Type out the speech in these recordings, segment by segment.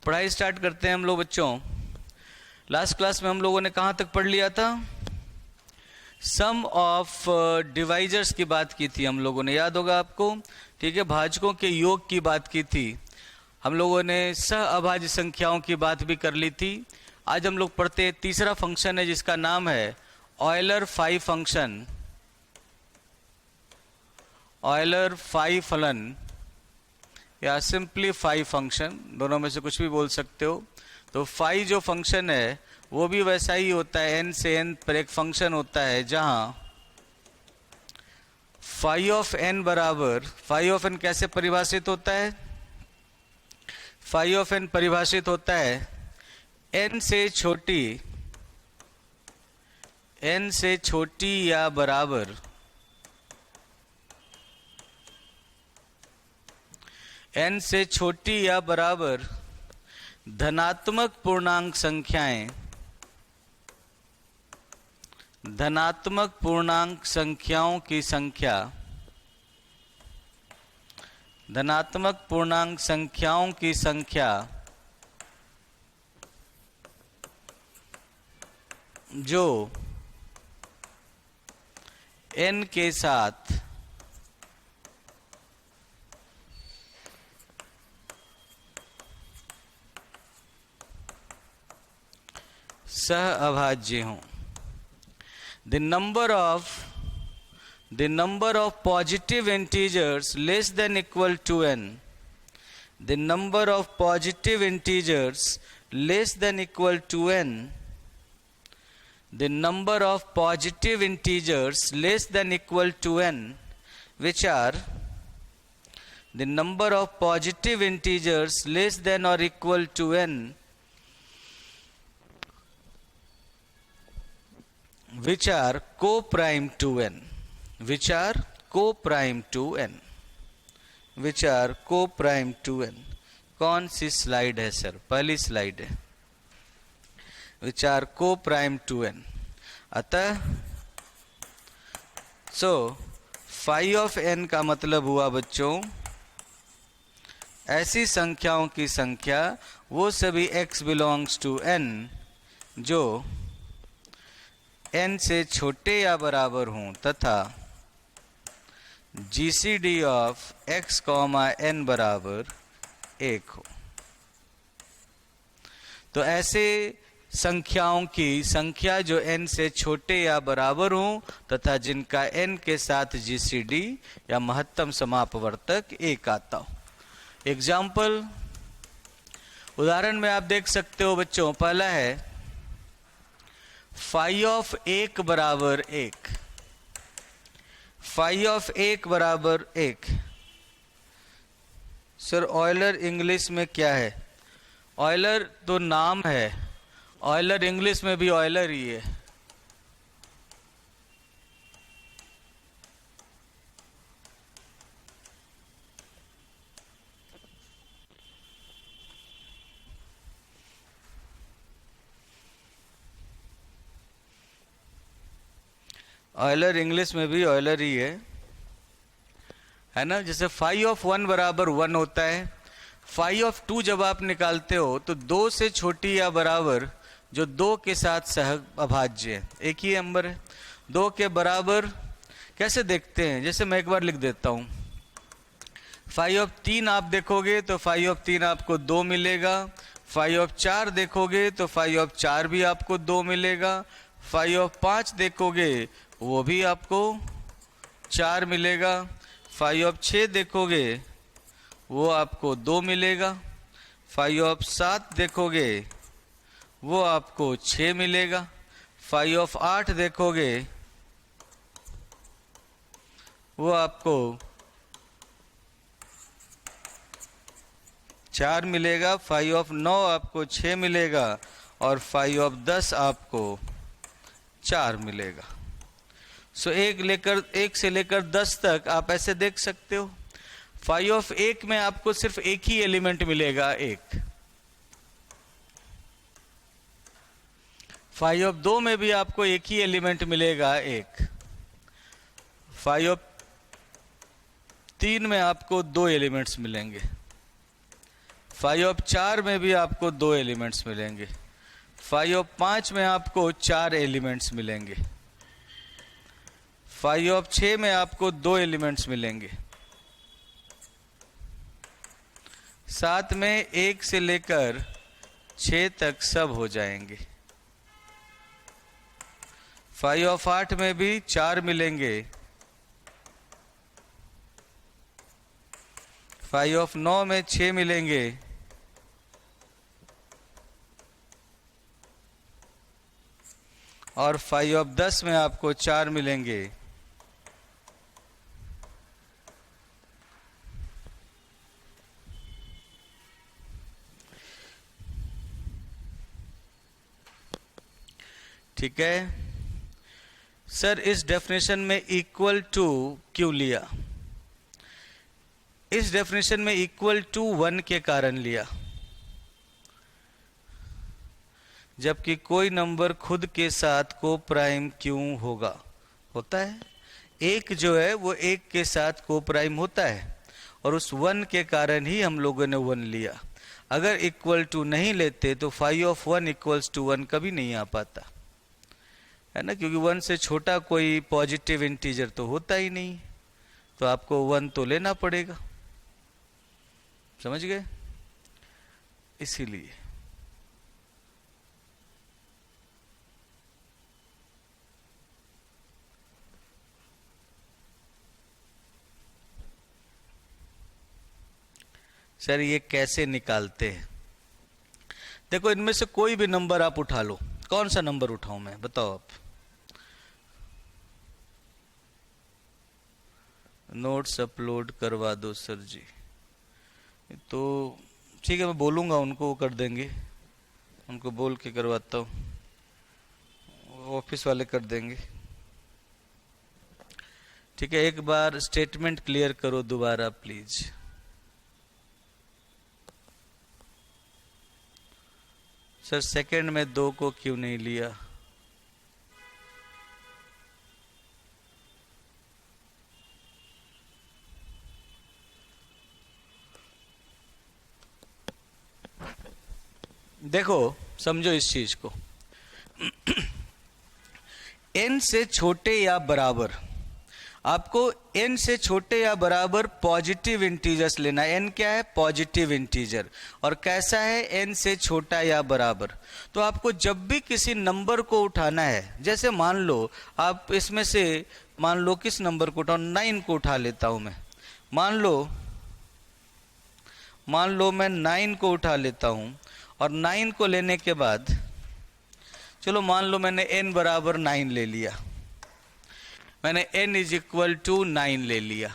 पढ़ाई स्टार्ट करते हैं हम लोग बच्चों। लास्ट क्लास में हम लोगों ने कहाँ तक पढ़ लिया था? सम ऑफ डिवाइजर्स की बात की थी हम लोगों ने, याद होगा आपको। ठीक है, भाजकों के योग की बात की थी हम लोगों ने, सह अभाज्य संख्याओं की बात भी कर ली थी। आज हम लोग पढ़ते हैं तीसरा फंक्शन है जिसका नाम है Euler phi function, Euler phi फलन या सिंपली फाई फंक्शन, दोनों में से कुछ भी बोल सकते हो। तो फाई जो फंक्शन है वो भी वैसा ही होता है, n से n पर एक फंक्शन होता है जहां फाई ऑफ n बराबर, फाई ऑफ n कैसे परिभाषित होता है? फाई ऑफ n परिभाषित होता है n से छोटी या बराबर n से छोटी या बराबर धनात्मक पूर्णांक संख्याएं, धनात्मक पूर्णांक संख्याओं की संख्या, धनात्मक पूर्णांक संख्याओं की संख्या जो n के साथ सह अभाज्य हों। The number of positive integers less than equal to n, the number of positive integers less than equal to n, the number of positive integers less than equal to n, which are the number of positive integers less than or equal to n which are co-prime to n, which are co-prime to n, which are co-prime to n। कौन सी slide है sir? पहली slide है, which are co-prime to n। अतः phi of n का मतलब हुआ बच्चों ऐसी संख्याओं की संख्या, वो सभी x बिलोंग्स टू n जो n से छोटे या बराबर हों तथा GCD ऑफ x, n बराबर 1 हो। तो ऐसे संख्याओं की संख्या जो n से छोटे या बराबर हों तथा जिनका n के साथ GCD या महत्तम समापवर्तक 1 आता हो। एग्जाम्पल, उदाहरण में आप देख सकते हो बच्चों, पहला है फाई ऑफ 1 बराबर 1, फाई ऑफ 1 बराबर 1। सर ऑयलर इंग्लिश में क्या है? ऑयलर तो नाम है, ऑयलर इंग्लिश में भी ऑयलर ही है। ऑयलर इंग्लिश में भी ऑयलर ही है ना। जैसे फाई ऑफ 1 बराबर 1 होता है। फाई ऑफ 2 जब आप निकालते हो तो 2 से छोटी या बराबर जो 2 के साथ सह अभाज्य है, एक ही नंबर है। 2 के बराबर कैसे देखते हैं? जैसे मैं एक बार लिख देता हूँ, फाई ऑफ 3 आप देखोगे तो फाई ऑफ 3 आपको 2 मिलेगा। फाई ऑफ 4 देखोगे तो फाई ऑफ 4 भी आपको 2 मिलेगा। फाई ऑफ 5 देखोगे वो भी आपको 4 मिलेगा। फाई ऑफ 6 देखोगे वो आपको 2 मिलेगा। फाई ऑफ 7 देखोगे वो आपको 6 मिलेगा। फाई ऑफ 8 देखोगे वो आपको 4 मिलेगा। फाई ऑफ 9 आपको 6 मिलेगा और फाई ऑफ 10 आपको 4 मिलेगा। सो एक से लेकर 10 तक आप ऐसे देख सकते हो। फाई ऑफ 1 में आपको सिर्फ एक ही एलिमेंट मिलेगा, 1। फाई ऑफ 2 में भी आपको एक ही एलिमेंट मिलेगा, 1। फाई ऑफ 3 में आपको 2 एलिमेंट्स मिलेंगे। फाइव ऑफ 4 में भी आपको 2 एलिमेंट्स मिलेंगे। फाइव ऑफ 5 में आपको 4 एलिमेंट्स मिलेंगे। फाइव ऑफ 6 में आपको 2 एलिमेंट्स मिलेंगे। 7 में 1 से लेकर 6 तक सब हो जाएंगे। 5 ऑफ 8 में भी 4 मिलेंगे। 5 ऑफ 9 में 6 मिलेंगे। और 5 ऑफ 10 में आपको 4 मिलेंगे। ठीक है सर, इस डेफिनेशन में इक्वल टू क्यों लिया? इस डेफिनेशन में इक्वल टू 1 के कारण लिया, जबकि कोई नंबर खुद के साथ को प्राइम क्यों होगा? होता है, एक जो है वो एक के साथ को प्राइम होता है, और उस 1 के कारण ही हम लोगों ने 1 लिया। अगर इक्वल टू नहीं लेते तो 5 ऑफ 1 इक्वल्स टू 1 कभी नहीं आ पाता है ना, क्योंकि 1 से छोटा कोई पॉजिटिव इंटीजर तो होता ही नहीं, तो आपको 1 तो लेना पड़ेगा। समझ गए? इसीलिए सर ये कैसे निकालते हैं? देखो, इनमें से कोई भी नंबर आप उठा लो। कौन सा नंबर उठाऊं मैं, बताओ आप? नोट्स अपलोड करवा दो सर जी। तो ठीक है, मैं बोलूंगा उनको, वो कर देंगे। उनको बोल के करवाता हूँ, ऑफिस वाले कर देंगे। ठीक है, एक बार स्टेटमेंट क्लियर करो दोबारा प्लीज। सर सेकंड में 2 को क्यों नहीं लिया? देखो, समझो इस चीज को। n से छोटे या बराबर, आपको n से छोटे या बराबर पॉजिटिव इंटीजर्स लेना है। n क्या है? Positive integer. और कैसा है? n से छोटा या बराबर। तो आपको जब भी किसी नंबर को उठाना है, जैसे मान लो आप इसमें से, मान लो किस नंबर को उठाओ, 9 को उठा लेता हूं मैं। मान लो मैं 9 को उठा लेता हूं, और 9 को लेने के बाद, चलो मान लो मैंने n बराबर 9 ले लिया, मैंने n इज इक्वल टू 9 ले लिया।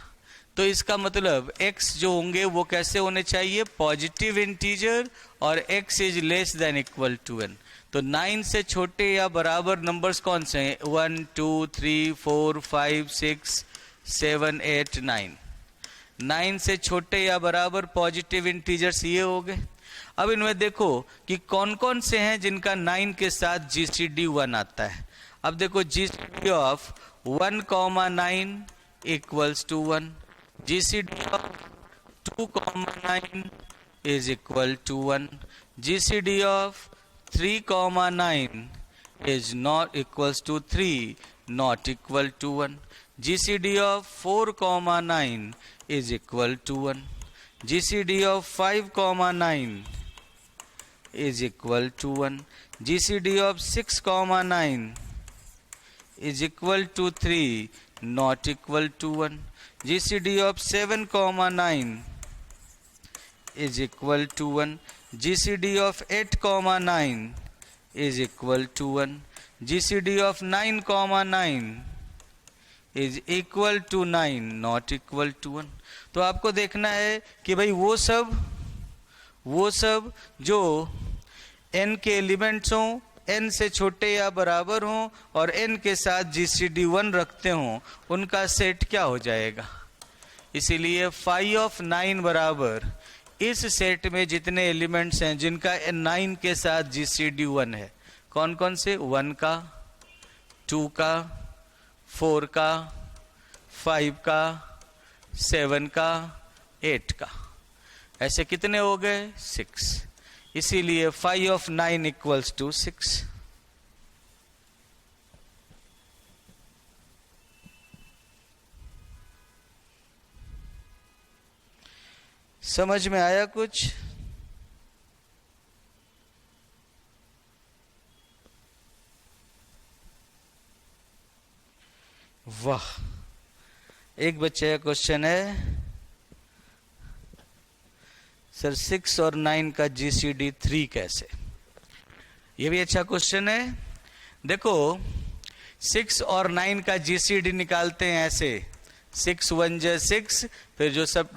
तो इसका मतलब x जो होंगे वो कैसे होने चाहिए? पॉजिटिव इंटीजर, और x is less than equal to n। तो 9 से छोटे या बराबर नंबर्स कौन से हैं? 1 2 3 4 5 6 7 8 9। 9 से छोटे या बराबर पॉजिटिव इंटीजर्स ये हो गए। अब इनमें देखो कि कौन कौन से हैं जिनका 9 के साथ GCD 1 आता है। अब देखो, GCD of 1, 9 equals to 1, GCD of 2, 9 is equal to 1, GCD of 3, 9 is not equals to 3, not equal to 1, GCD of 4, 9 is equal to 1, GCD of 5, 9 is equal to 1, GCD of 6, 9 is equal to 3, not equal to 1, GCD of 7, 9 is equal to 1, GCD of 8, 9 is equal to 1, GCD of 9, 9 is equal to 9, not equal to 1। तो आपको देखना है कि भाई वो सब जो n के एलिमेंट्स हों, n से छोटे या बराबर हों, और n के साथ GCD 1 रखते हों, उनका सेट क्या हो जाएगा? इसीलिए 5 ऑफ 9 बराबर इस सेट में जितने एलिमेंट्स हैं जिनका 9 के साथ GCD 1 है, कौन कौन से? 1 का, 2 का, 4 का, 5 का, 7 का, 8 का। ऐसे कितने हो गए 6, इसीलिए 5 of 9 equals to 6। समझ में आया कुछ? वाह, एक बच्चे का क्वेश्चन है सर 6 और 9 का GCD 3 कैसे? ये भी अच्छा क्वेश्चन है। देखो 6 और 9 का GCD निकालते हैं ऐसे, 6 1 जा 6, फिर जो सब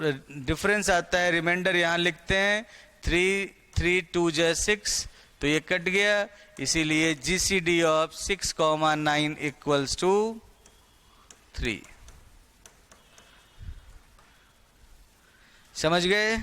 डिफरेंस आता है रिमाइंडर यहाँ लिखते हैं, 3 3 2 जा 6, तो ये कट गया, इसीलिए GCD ऑफ 6, 9 इक्वल्स टू 3। समझ गए?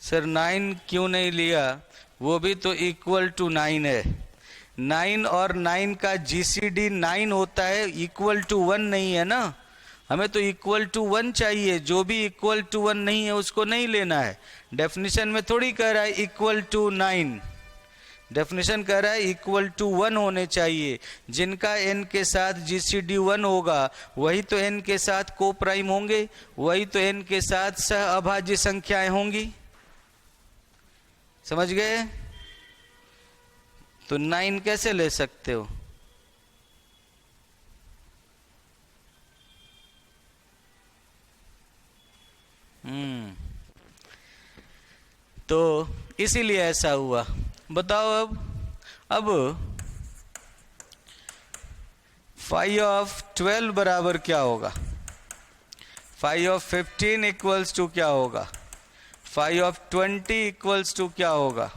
सर 9 क्यों नहीं लिया? वो भी तो इक्वल टू 9 है। 9 और 9 का GCD 9 होता है, इक्वल टू 1 नहीं है ना। हमें तो इक्वल टू 1 चाहिए, जो भी इक्वल टू 1 नहीं है उसको नहीं लेना है। डेफिनेशन में थोड़ी कह रहा है इक्वल टू 9, डेफिनेशन कह रहा है इक्वल टू 1 होने चाहिए। जिनका n के साथ GCD 1 होगा वही तो n के साथ को प्राइम होंगे, वही तो n के साथ सह अभाज्य संख्याएं होंगी। समझ गए? तो 9 कैसे ले सकते हो? तो इसीलिए ऐसा हुआ। बताओ अब 5 ऑफ 12 बराबर क्या होगा? 5 ऑफ 15 इक्वल्स टू क्या होगा? 5 ऑफ 20 इक्वल्स टू क्या होगा?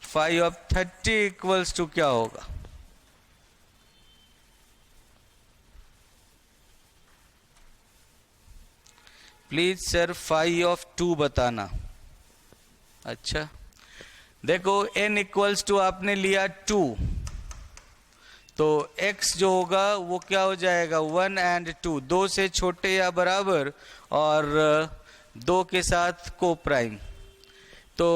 5 ऑफ 30 इक्वल्स टू क्या होगा? प्लीज सर 5 ऑफ 2 बताना। अच्छा देखो n इक्वल्स टू आपने लिया 2, तो x जो होगा वो क्या हो जाएगा 1 and 2, 2 से छोटे या बराबर और 2 के साथ को प्राइम। तो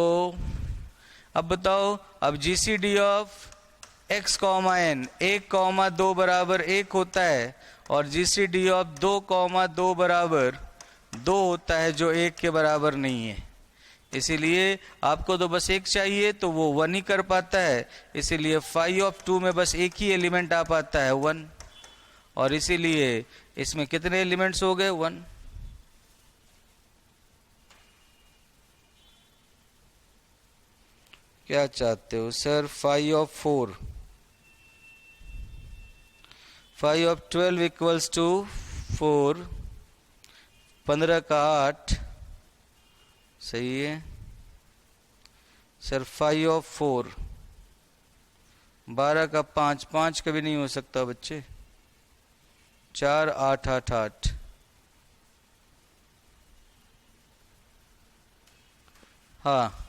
अब बताओ, अब GCD ऑफ x, n 1, 2 बराबर 1 होता है और GCD ऑफ 2, 2 बराबर 2 होता है, जो 1 के बराबर नहीं है। इसीलिए आपको तो बस 1 चाहिए, तो वो 1 ही कर पाता है। इसीलिए 5 ऑफ 2 में बस एक ही एलिमेंट आ पाता है 1, और इसीलिए इसमें कितने एलिमेंट्स हो गए 1। क्या चाहते हो sir? 5 of 4, 5 of 12 equals to 4, 15 का 8, सही है सर। 5 ऑफ 4, 12 का 5, 5 कभी नहीं हो सकता बच्चे, 4 8 8 8। हाँ,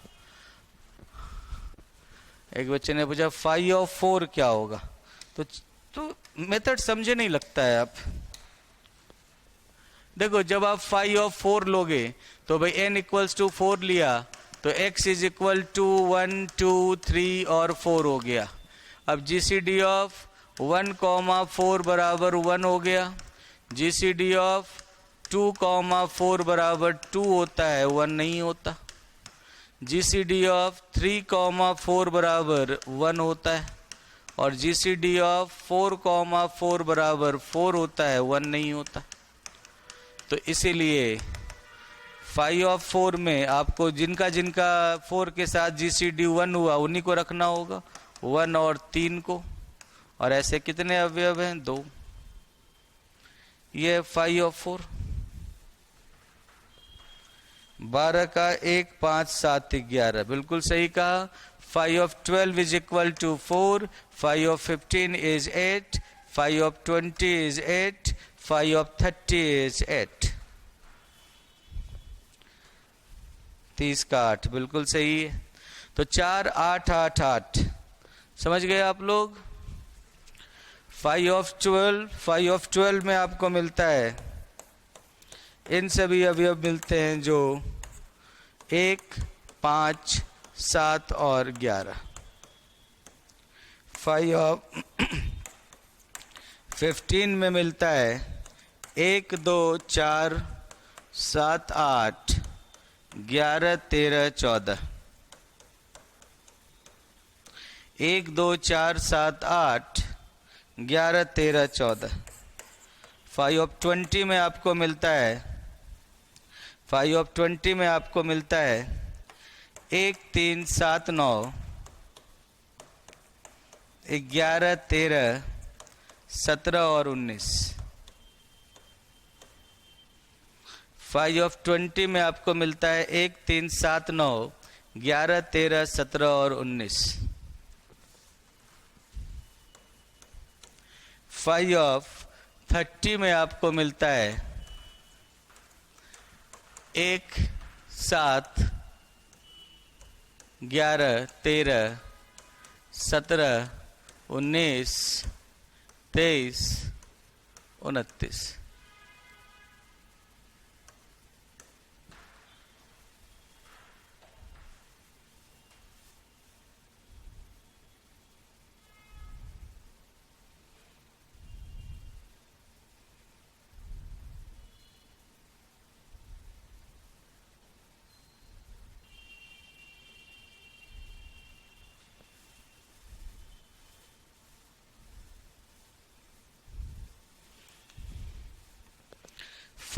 एक बच्चे ने पूछा 5 ऑफ 4 क्या होगा, तो मेथड समझे नहीं लगता है आप। देखो जब आप 5 ऑफ 4 लोगे तो भाई n इक्वल्स टू 4 लिया, तो x इज इक्वल टू 1 2 3 और 4 हो गया। अब GCD ऑफ 1, 4 बराबर 1 हो गया। GCD ऑफ 2, 4 बराबर 2 होता है, 1 नहीं होता। GCD ऑफ 3, 4 बराबर 1 होता है, और GCD ऑफ 4, 4 बराबर 4 होता है, 1 नहीं होता। तो इसीलिए 5 ऑफ 4 में आपको जिनका 4 के साथ GCD 1 हुआ उन्हीं को रखना होगा, 1 और 3 को। और ऐसे कितने अवयव हैं? 2। ये 5 ऑफ 4। 12 का 1 5 7 11, बिल्कुल सही कहा। 5 of 12 is equal to 4, 5 of 15 is 8, 5 of 20 is 8, 5 of 30 is 8। 30 का 8 बिल्कुल सही है। तो 4 8 8 8 समझ गए आप लोग। 5 of 12, 5 of 12 में आपको मिलता है, इन सभी अवयव मिलते हैं जो 1 5 7 और 11। 5 of 15 में मिलता है 1 2 4 7 8 11 13 14। 1 2 4 7 8 11 13 14। 5 of 20 में आपको मिलता है, 5 of 20 में आपको मिलता है 1 3 7 9 11 13 17 और 19। 5 of 20 में आपको मिलता है 1 3 7 9 11 13 17 और 19। 5 of 30 में आपको मिलता है 1 7 11 13 17 19 23 29।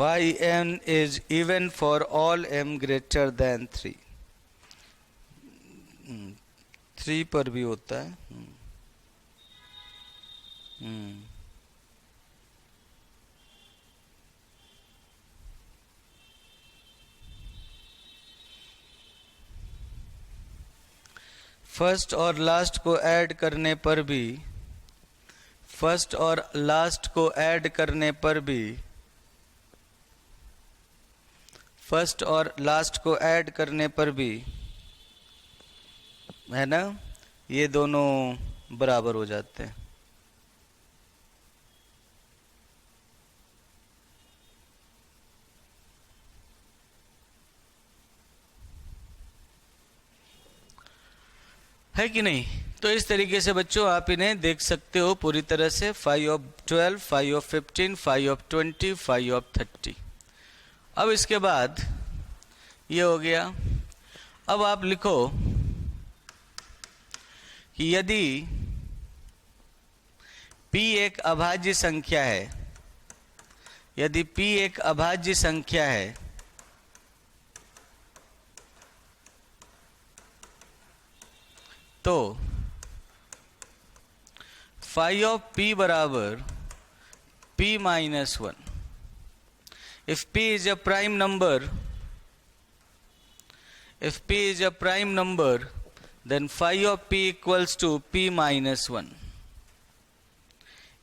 Phi n is even for all m greater than 3। 3 पर भी होता है। फर्स्ट और लास्ट को ऐड करने पर भी, फर्स्ट और लास्ट को ऐड करने पर भी, फर्स्ट और लास्ट को ऐड करने पर भी, है ना, ये दोनों बराबर हो जाते हैं। है कि नहीं? तो इस तरीके से बच्चों आप इन्हें देख सकते हो पूरी तरह से। 5 of 12, 5 of 15, 5 of 20, 5 of 30। अब इसके बाद ये हो गया। अब आप लिखो कि यदि p एक अभाज्य संख्या है, यदि p एक अभाज्य संख्या है, तो phi of p बराबर p minus 1। If p is a prime number, if p is a prime number, then phi of p equals to p minus 1।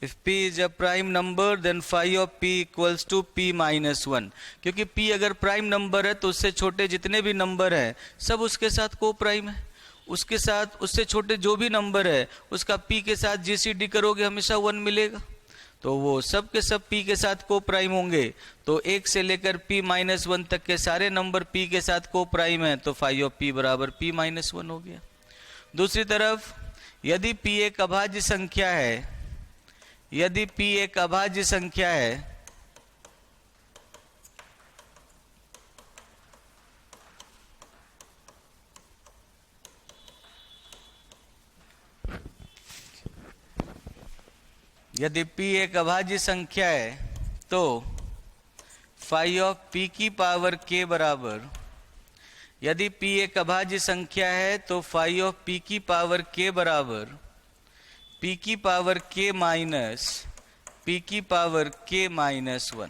If p is a prime number, then phi of p equals to p minus 1। क्योंकि p अगर prime number है तो उससे छोटे जितने भी number हैं सब उसके साथ को प्राइम है। उसके साथ उससे छोटे जो भी नंबर है उसका p के साथ जीसीडी करोगे हमेशा 1 मिलेगा। तो वो सब के सब p के साथ को प्राइम होंगे। तो 1 से लेकर p माइनस 1 तक के सारे नंबर p के साथ को प्राइम है, तो phi of p बराबर p माइनस 1 हो गया। दूसरी तरफ यदि p एक अभाज्य संख्या है, यदि p एक अभाज्य संख्या है, यदि p एक अभाज्य संख्या है तो phi of p की पावर k बराबर, यदि p एक अभाज्य संख्या है तो phi of p की पावर k बराबर p की पावर k माइनस p की पावर k माइनस 1।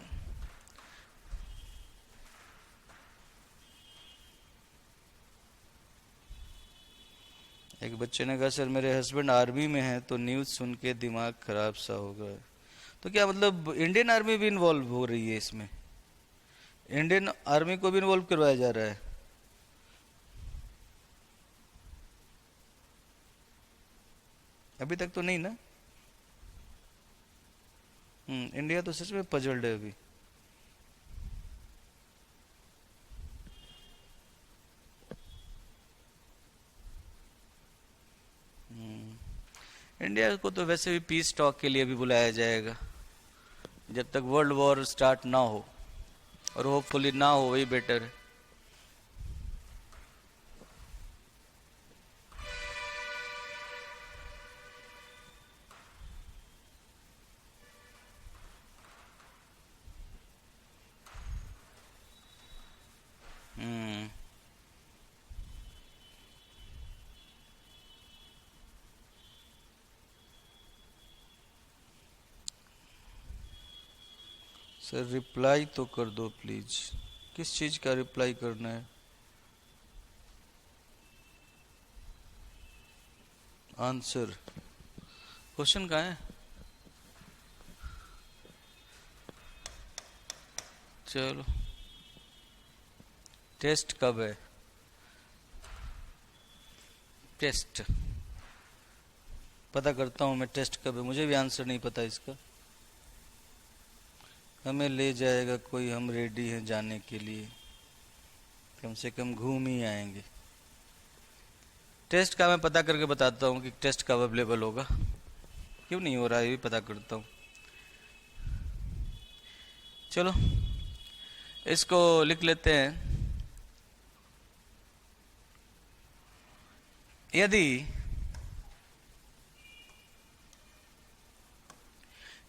एक बच्चे ने कहा सर मेरे हस्बैंड आर्मी में है तो न्यूज़ सुन के दिमाग खराब सा हो गया। तो क्या मतलब इंडियन आर्मी भी इन्वॉल्व हो रही है इसमें? इंडियन आर्मी को भी इन्वॉल्व करवाया जा रहा है? अभी तक तो नहीं ना। इंडिया तो सच में पजल्ड है अभी। इंडिया को तो वैसे भी पीस टॉक के लिए भी बुलाया जाएगा जब तक वर्ल्ड वॉर स्टार्ट ना हो, और होपफुली ना हो, वही बेटर है। हम्म सर रिप्लाई तो कर दो प्लीज। किस चीज का रिप्लाई करना है? आंसर, क्वेश्चन कहाँ है? चलो, टेस्ट कब है? टेस्ट पता करता हूँ मैं, टेस्ट कब है। मुझे भी आंसर नहीं पता इसका। हमें ले जाएगा कोई, हम रेडी हैं जाने के लिए, कम से कम घूम ही आएंगे। टेस्ट का मैं पता करके बताता हूँ कि टेस्ट कब अवेलेबल होगा। क्यों नहीं हो रहा है ये भी पता करता हूँ। चलो इसको लिख लेते हैं।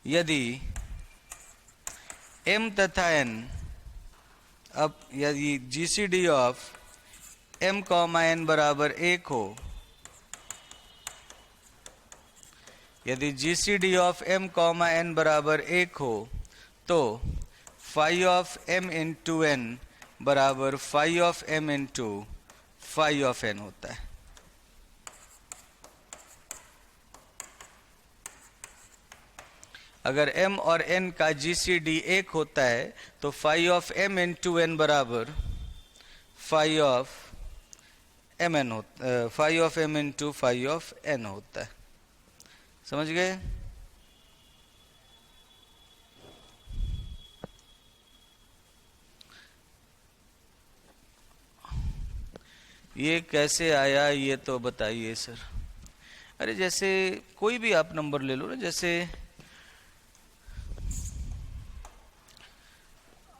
यदि m तथा n, अब यदि GCD of m comma n बराबर 1 हो, यदि GCD of m comma n बराबर 1 हो तो phi of m into n बराबर phi of m into phi of n होता है। अगर m और n का GCD 1 होता है तो phi of m into n बराबर फाई ऑफ mn होता, phi of m into phi of n होता है। समझ गए? ये कैसे आया ये तो बताइए सर। अरे जैसे कोई भी आप नंबर ले लो ना, जैसे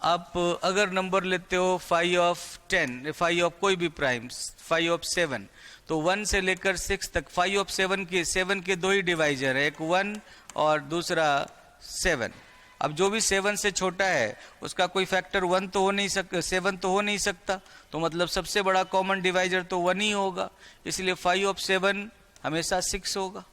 आप अगर नंबर लेते हो फाइव ऑफ 10, फाइव ऑफ कोई भी प्राइम, फाइव ऑफ 7, तो 1 से लेकर 6 तक फाइव ऑफ 7 के दो ही डिवाइजर है, एक 1 और दूसरा 7। अब जो भी 7 से छोटा है उसका कोई फैक्टर 1 तो हो नहीं सकता, 7 तो हो नहीं सकता, तो मतलब सबसे बड़ा कॉमन डिवाइजर तो 1 ही होगा। इसलिए फाइव ऑफ 7 हमेशा 6 होगा,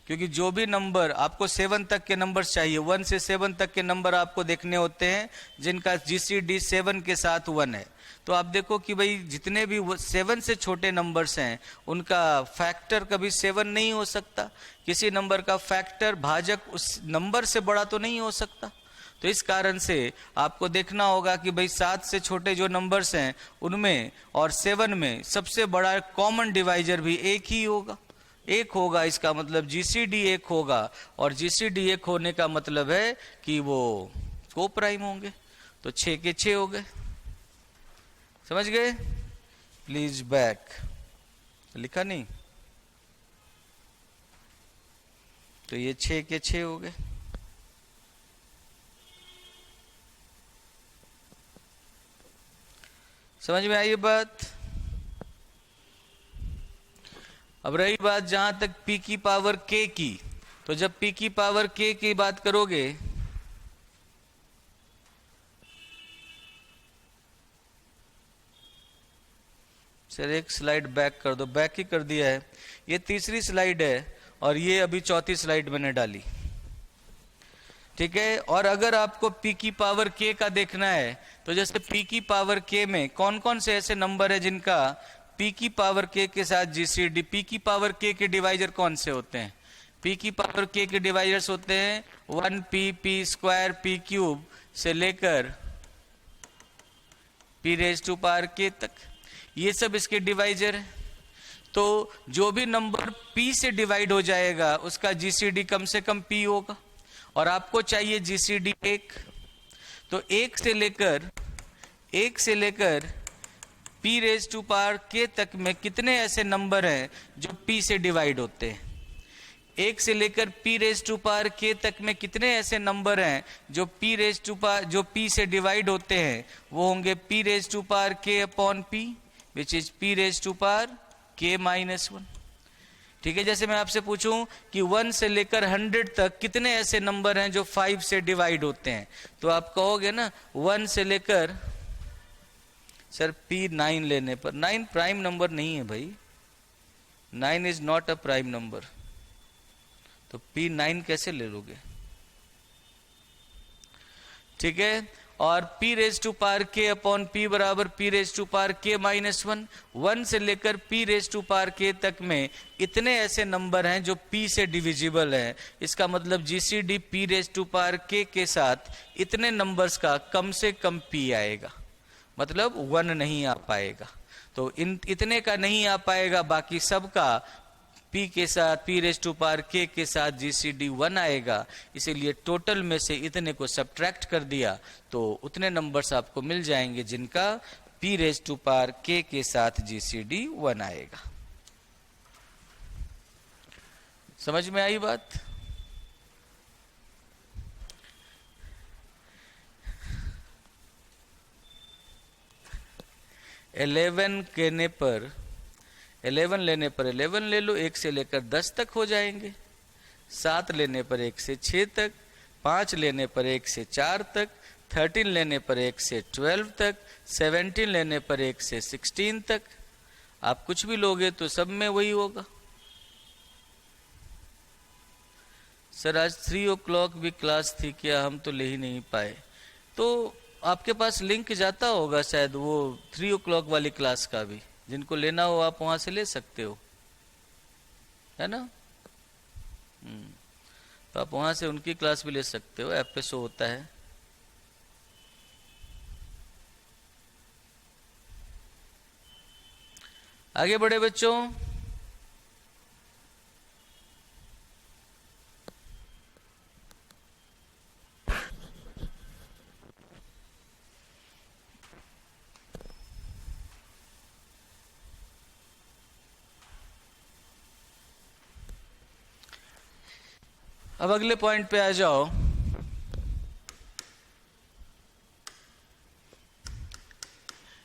क्योंकि जो भी नंबर आपको 7 तक के नंबर चाहिए, 1 से 7 तक के नंबर आपको देखने होते हैं जिनका GCD 7 के साथ 1 है। तो आप देखो कि भाई जितने भी 7 से छोटे नंबर्स हैं उनका फैक्टर कभी 7 नहीं हो सकता। किसी नंबर का फैक्टर, भाजक उस नंबर से बड़ा तो नहीं हो सकता। तो इस कारण से आपको देखना होगा कि भाई 7 से छोटे जो नंबर्स हैं उनमें और 7 में सबसे बड़ा कॉमन डिवाइजर भी एक ही होगा, 1 होगा। इसका मतलब GCD 1 होगा, और GCD 1 होने का मतलब है कि वो को प्राइम होंगे। तो 6 के 6 हो गए। समझ गए? Please back. लिखा नहीं तो ये 6 के 6 हो गए। समझ में आई बात? अब रही बात जहां तक p की पावर k की, तो जब p की पावर k की बात करोगे सर एक स्लाइड बैक कर दो। बैक ही कर दिया है। ये तीसरी स्लाइड है और ये अभी चौथी स्लाइड मैंने डाली, ठीक है। और अगर आपको p की पावर k का देखना है तो जैसे p की पावर k में कौन कौन से ऐसे नंबर है जिनका p की पावर k के साथ जीसीडी। p की पावर k के डिवाइजर कौन से होते हैं? p की पावर k के डिवाइजर्स होते हैं 1p, p square, p cube से लेकर p raise to power k तक, ये सब इसके डिवाइजर है। तो जो भी नंबर p से डिवाइड हो जाएगा उसका जीसीडी कम से कम p होगा, और आपको चाहिए जीसीडी 1। तो 1 से लेकर p raise to power k तक में कितने ऐसे नंबर हैं जो p से डिवाइड होते हैं? 1 से लेकर p raise to power k तक में कितने ऐसे नंबर हैं जो p से डिवाइड होते हैं? वो होंगे p raise to power k upon p, which is p raise to power k minus 1। ठीक है, जैसे मैं आपसे पूछूं कि 1 से लेकर 100 तक कितने ऐसे नंबर हैं जो 5 से डिवाइड होते हैं, तो आप कहोगे ना 1 से लेकर, सर p9 लेने पर, 9 प्राइम नंबर नहीं है भाई, 9 is not a prime number, तो p9 कैसे ले लोगे? ठीक है, और p raise to power k upon p बराबर p raise to power k minus 1। 1 से लेकर p raise to power k तक में इतने ऐसे नंबर हैं जो p से डिविजिबल हैं। इसका मतलब GCD p raise to power k के साथ इतने नंबर्स का कम से कम p आएगा, मतलब 1 नहीं आ पाएगा। तो इतने का नहीं आ पाएगा, बाकी सब का p के साथ, p raise to power k के साथ जीसीडी 1 आएगा। इसीलिए टोटल में से इतने को सब्ट्रैक्ट कर दिया तो उतने नंबर्स आपको मिल जाएंगे जिनका p raise to power k के साथ जीसीडी 1 आएगा। समझ में आई बात? इलेवन लेने पर 11 ले लो, 1 से लेकर 10 तक हो जाएंगे। 7 लेने पर 1 से 6 तक, 5 लेने पर 1 से 4 तक, 13 लेने पर 1 से 12 तक, 17 लेने पर 1 से 16 तक। आप कुछ भी लोगे तो सब में वही होगा। सर आज 3 o'clock भी क्लास थी क्या? हम तो ले ही नहीं पाए। तो आपके पास लिंक जाता होगा शायद वो 3 o'clock वाली क्लास का भी, जिनको लेना हो आप वहां से ले सकते हो, है ना? तो आप वहां से उनकी क्लास भी ले सकते हो, ऐप पे शो होता है। आगे बढ़े बच्चों। अब अगले पॉइंट पे आ जाओ।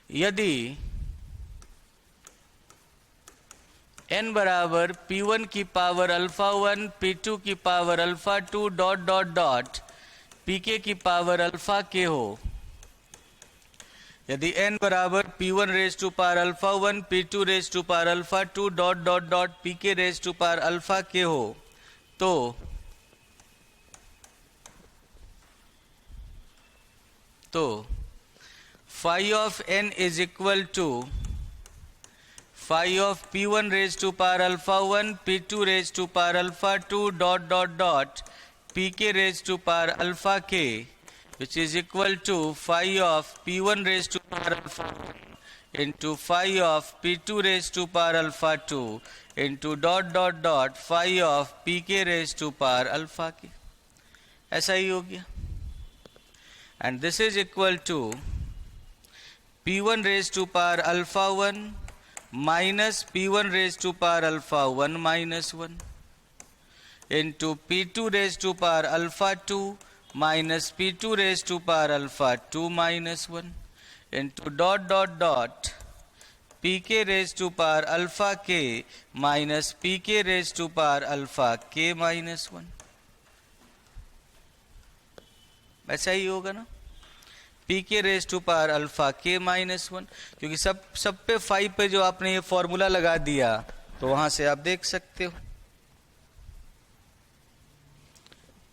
यदि n बराबर p1 की पावर अल्फा 1, p2 की power alpha 2 dot dot dot pk की पावर अल्फा k हो, यदि n बराबर p1 raise to power alpha 1, p2 raise to power alpha 2 dot dot dot pk raise to power alpha k हो, तो phi of n is equal to phi of p1 raised to power alpha 1, p2 raised to power alpha 2 dot dot dot pk raised to power alpha k, which is equal to phi of p1 raised to power alpha 1 into phi of p2 raised to power alpha 2 into dot dot dot phi of pk raised to power alpha k। ऐसा ही हो गया। And this is equal to p1 raised to power alpha 1 minus p1 raised to power alpha 1 minus 1 into p2 raised to power alpha 2 minus p2 raised to power alpha 2 minus 1 into dot dot dot pk raised to power alpha k minus pk raised to power alpha k minus 1। ऐसा ही होगा ना, pk raise to power alpha k minus 1, क्योंकि सब पे 5 पे जो आपने ये फॉर्मूला लगा दिया तो वहां से आप देख सकते हो।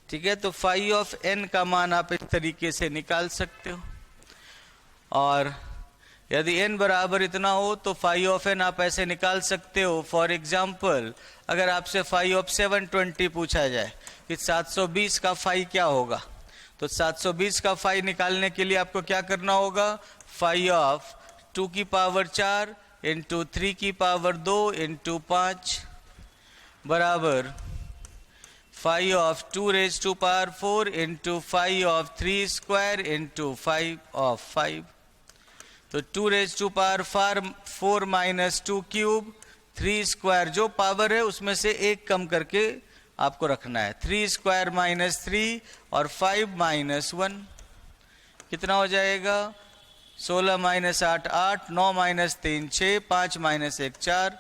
ठीक है, तो phi ऑफ n का मान आप इस तरीके से निकाल सकते हो। और यदि n बराबर इतना हो तो फाई ऑफ n आप ऐसे निकाल सकते हो। फॉर एग्जाम्पल अगर आपसे फाई ऑफ 720 पूछा जाए कि 720 का फाई क्या होगा, तो 720 का फाई निकालने के लिए आपको क्या करना होगा, फाई ऑफ 2 की पावर 4 इंटू 3 की पावर 2 इंटू 5 बराबर phi of 2 raise to power 4 into phi of 3 square into phi of 5। तो 2 raise to power 4 minus 2 cube 3 square, जो पावर है उसमें से एक कम करके आपको रखना है। 3 स्क्वायर माइनस 3 और 5 माइनस 1 कितना हो जाएगा, 16 माइनस 8 8, 9 माइनस 3 6, 5 माइनस 1 4,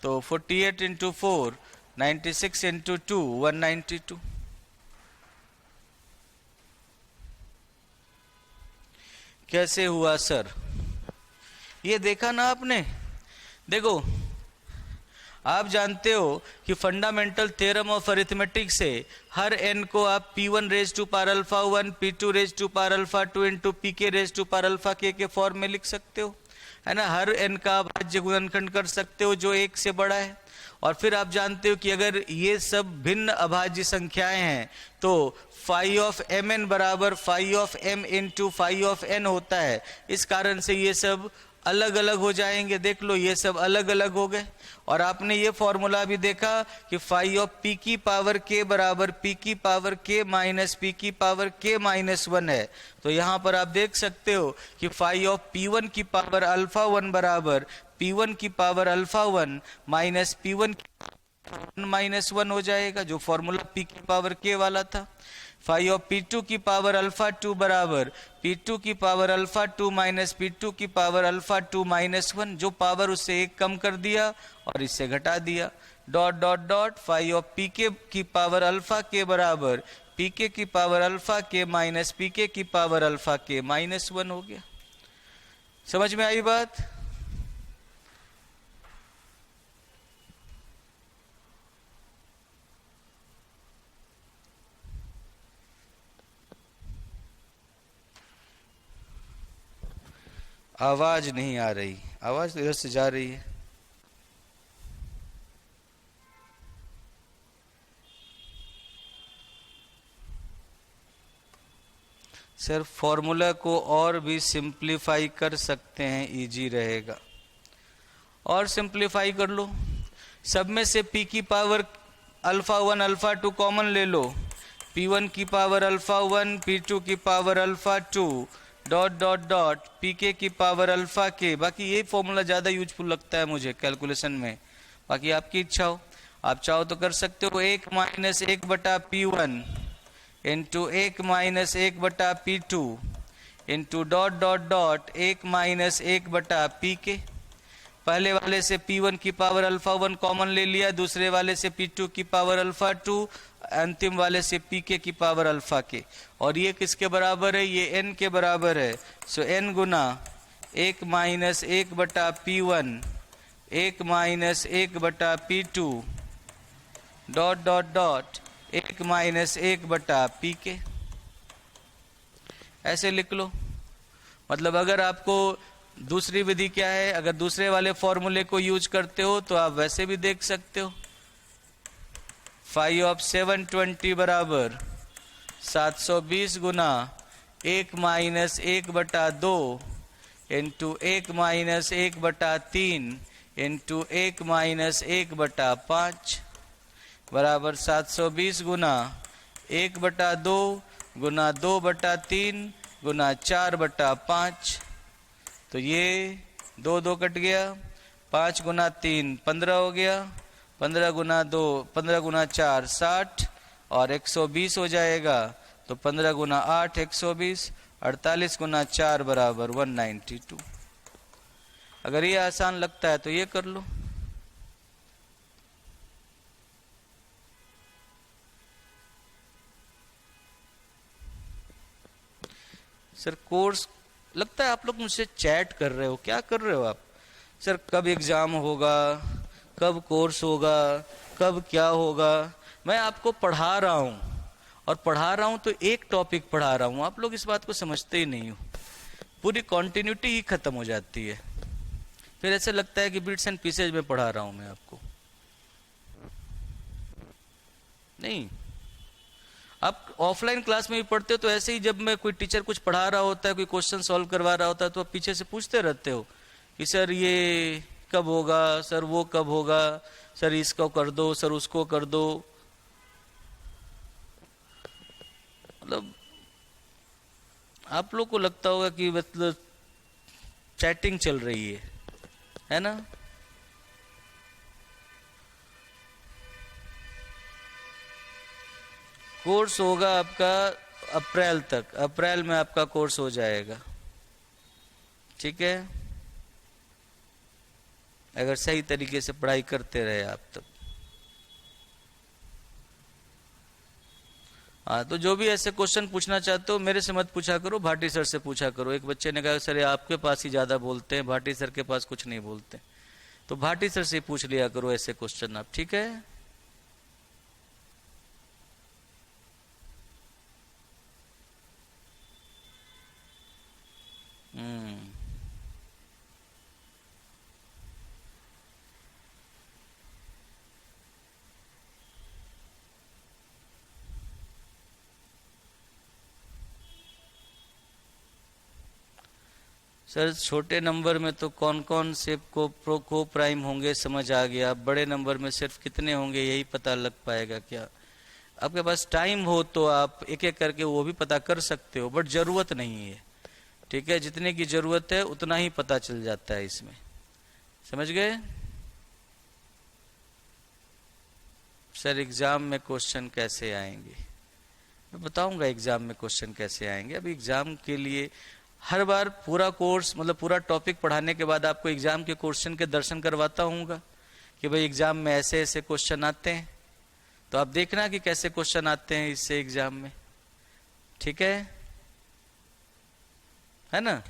तो 48 इंटू 4 96 इंटू 2 192। कैसे हुआ सर, ये देखा ना आपने। देखो आप जानते हो कि फंडामेंटल थ्योरम ऑफ अरिथमेटिक से हर n को आप p1 raise to power alpha 1, p2 raise to power alpha 2 into pk raise to power alpha k के फॉर्म में लिख सकते हो, है ना। हर n का आप भाज्य गुणनखंड कर सकते हो जो एक से बड़ा है। और फिर आप जानते हो कि अगर ये सब भिन्न अभाज्य संख्याएं हैं तो फाई ऑफ एम एन बराबर phi of M into phi of N होता है। इस कारण से ये सब अलग अलग हो जाएंगे। देख लो ये सब अलग अलग हो गए। और आपने ये फॉर्मूला भी देखा कि फाई ऑफ पी की पावर के बराबर पी की पावर के माइनस पी की पावर के माइनस 1 है। तो यहाँ पर आप देख सकते हो कि फाई ऑफ P1 की पावर अल्फा 1 बराबर P1 की पावर अल्फा 1 माइनस P1 की माइनस 1 हो जाएगा, जो फॉर्मूला P की पावर के वाला था। फाई ऑफ P2 की पावर अल्फा 2 बराबर P2 की पावर अल्फा 2 माइनस P2 की पावर अल्फा 2 माइनस 1, जो पावर उससे एक कम कर दिया और इससे घटा दिया। Dot dot dot phi of PK की पावर अल्फा के बराबर PK की पावर अल्फा के माइनस PK की पावर अल्फा के माइनस 1 हो गया। समझ में आई बात। आवाज नहीं आ रही, आवाज तो इधर से जा रही है। सर फॉर्मूला को और भी सिंप्लीफाई कर सकते हैं, इजी रहेगा। और सिंप्लीफाई कर लो, सब में से p की पावर अल्फा 1 अल्फा 2 कॉमन ले लो। p1 की पावर अल्फा 1 p2 की power alpha 2 dot dot dot pk की पावर अल्फा के। बाकी ये फॉर्मूला ज़्यादा यूजफुल लगता है मुझे कैलकुलेशन में, बाकी आपकी इच्छा हो। आप चाहो तो कर सकते हो 1 माइनस 1 बटा P1 इंटू 1 माइनस 1 बटा P2 into dot dot dot 1 minus 1 बटा pk। पहले वाले से P1 की पावर अल्फा 1 कॉमन ले लिया, दूसरे वाले से P2 की पावर अल्फा 2, अंतिम वाले से pk की पावर अल्फा के। और ये किसके बराबर है, ये n के बराबर है। सो n गुना 1 माइनस 1 बटा P1 1 माइनस 1 बटा P2 dot dot dot 1 minus 1 बटा pk। ऐसे लिख लो। मतलब अगर आपको दूसरी विधि क्या है, अगर दूसरे वाले फॉर्मूले को यूज करते हो तो आप वैसे भी देख सकते हो। फाई ऑफ 720 बराबर 720 गुना 1 माइनस 1 बटा 2 इंटू 1 माइनस 1 बटा 3 इंटू 1 माइनस 1 बटा 5 बराबर 720 गुना 1 बटा 2 गुना 2 बटा 3 गुना 4 बटा 5। तो ये 2 2 कट गया, 5 गुना 3 15 हो गया, 15 गुना 2 15 गुना 4 60 और 120 हो जाएगा। तो 15 गुना 8 120, 48 गुना 4 बराबर 192। अगर ये आसान लगता है तो ये कर लो। सर कोर्स लगता है आप लोग मुझसे चैट कर रहे हो, क्या कर रहे हो आप? सर कब एग्जाम होगा, कब कोर्स होगा, कब क्या होगा? मैं आपको पढ़ा रहा हूँ और पढ़ा रहा हूँ तो एक टॉपिक पढ़ा रहा हूँ, आप लोग इस बात को समझते ही नहीं हो। पूरी कॉन्टिन्यूटी ही खत्म हो जाती है। फिर ऐसे लगता है कि बिट्स एंड पीसेज में पढ़ा रहा हूं मैं आपको। नहीं, आप ऑफलाइन क्लास में भी पढ़ते हो तो ऐसे ही, जब मैं कोई टीचर कुछ पढ़ा रहा होता है, कोई क्वेश्चन सॉल्व करवा रहा होता है, तो आप पीछे से पूछते रहते हो कि सर ये कब होगा, सर वो कब होगा, सर इसको कर दो, सर उसको कर दो। मतलब आप लोग को लगता होगा कि मतलब चैटिंग चल रही है ना। कोर्स होगा आपका अप्रैल तक, अप्रैल में आपका कोर्स हो जाएगा, ठीक है, अगर सही तरीके से पढ़ाई करते रहे आप तब। हाँ, तो जो भी ऐसे क्वेश्चन पूछना चाहते हो मेरे से मत पूछा करो, भाटी सर से पूछा करो। एक बच्चे ने कहा सर आपके पास ही ज्यादा बोलते हैं, भाटी सर के पास कुछ नहीं बोलते, तो भाटी सर से पूछ लिया करो ऐसे क्वेश्चन आप, ठीक है। सर छोटे नंबर में तो कौन कौन से को प्राइम होंगे समझ आ गया, बड़े नंबर में सिर्फ कितने होंगे यही पता लग पाएगा क्या? आपके पास टाइम हो तो आप एक एक करके वो भी पता कर सकते हो, बट जरूरत नहीं है, ठीक है। जितने की जरूरत है उतना ही पता चल जाता है इसमें, समझ गए? सर एग्जाम में क्वेश्चन कैसे आएंगे? मैं बताऊंगा एग्जाम में क्वेश्चन कैसे आएंगे। अभी एग्जाम के लिए हर बार पूरा कोर्स, मतलब पूरा टॉपिक पढ़ाने के बाद आपको एग्जाम के क्वेश्चन के दर्शन करवाता हूँगा कि भाई एग्जाम में ऐसे ऐसे क्वेश्चन आते हैं, तो आप देखना कि कैसे क्वेश्चन आते हैं इससे एग्जाम में, ठीक है ना।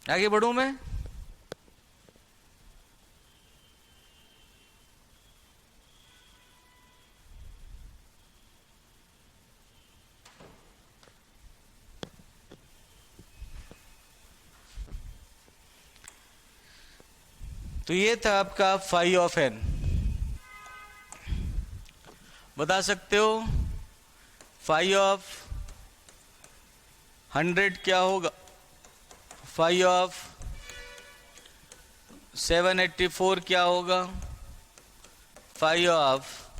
आगे बढ़ूं मैं? तो ये था आपका फाई ऑफ एन। बता सकते हो फाई ऑफ 100 क्या होगा? फाई ऑफ 784 क्या होगा? फाई ऑफ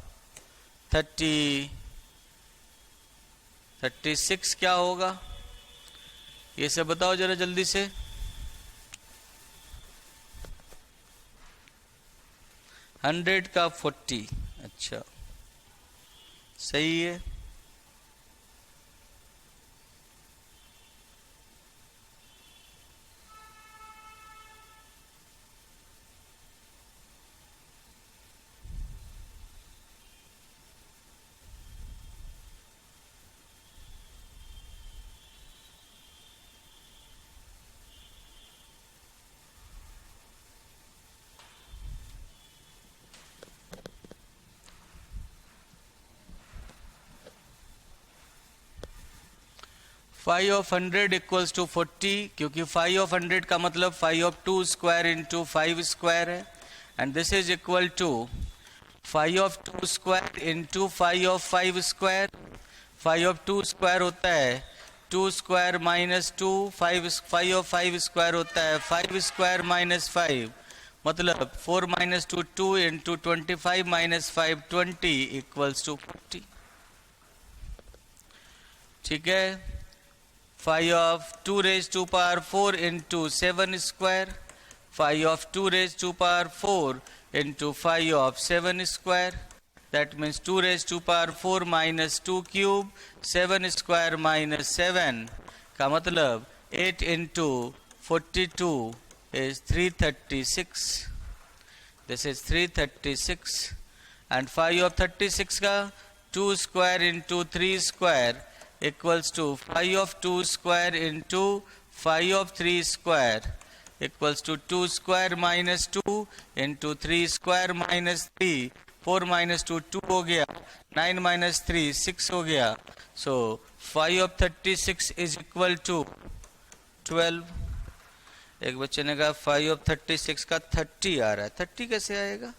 36 क्या होगा? ये सब बताओ जरा जल्दी से। 100 का 40, अच्छा सही है। फाई ऑफ 100 इक्वल्स टू 40, क्योंकि फाई ऑफ 100 का मतलब phi of 2 square into 5 square है, and this is equal to phi of 2 square into phi of 5 square. Phi of 2 square होता है 2 square minus 2, phi of 5 square होता है 5 square minus 5, मतलब 4 minus 2 2 into 25 minus 5 20 equals to 40, ठीक है। Phi of 2 raised to power 4 into 7 square, phi of 2 raised to power 4 into phi of 7 square, that means 2 raised to power 4 minus 2 cube, 7 square minus 7 का मतलब 8 into 42 is 336, this is 336, and phi of 36 का 2 square into 3 square equals to phi of 2 square into phi of 3 square equals to 2 square minus 2 into 3 square minus 3, 4 minus 2 2 हो गया, 9 minus 3 6 हो गया, so 5 of 36 is equal to 12। एक बच्चे ने कहा 5 of 36 का 30 आ रहा है, 30 कैसे आएगा?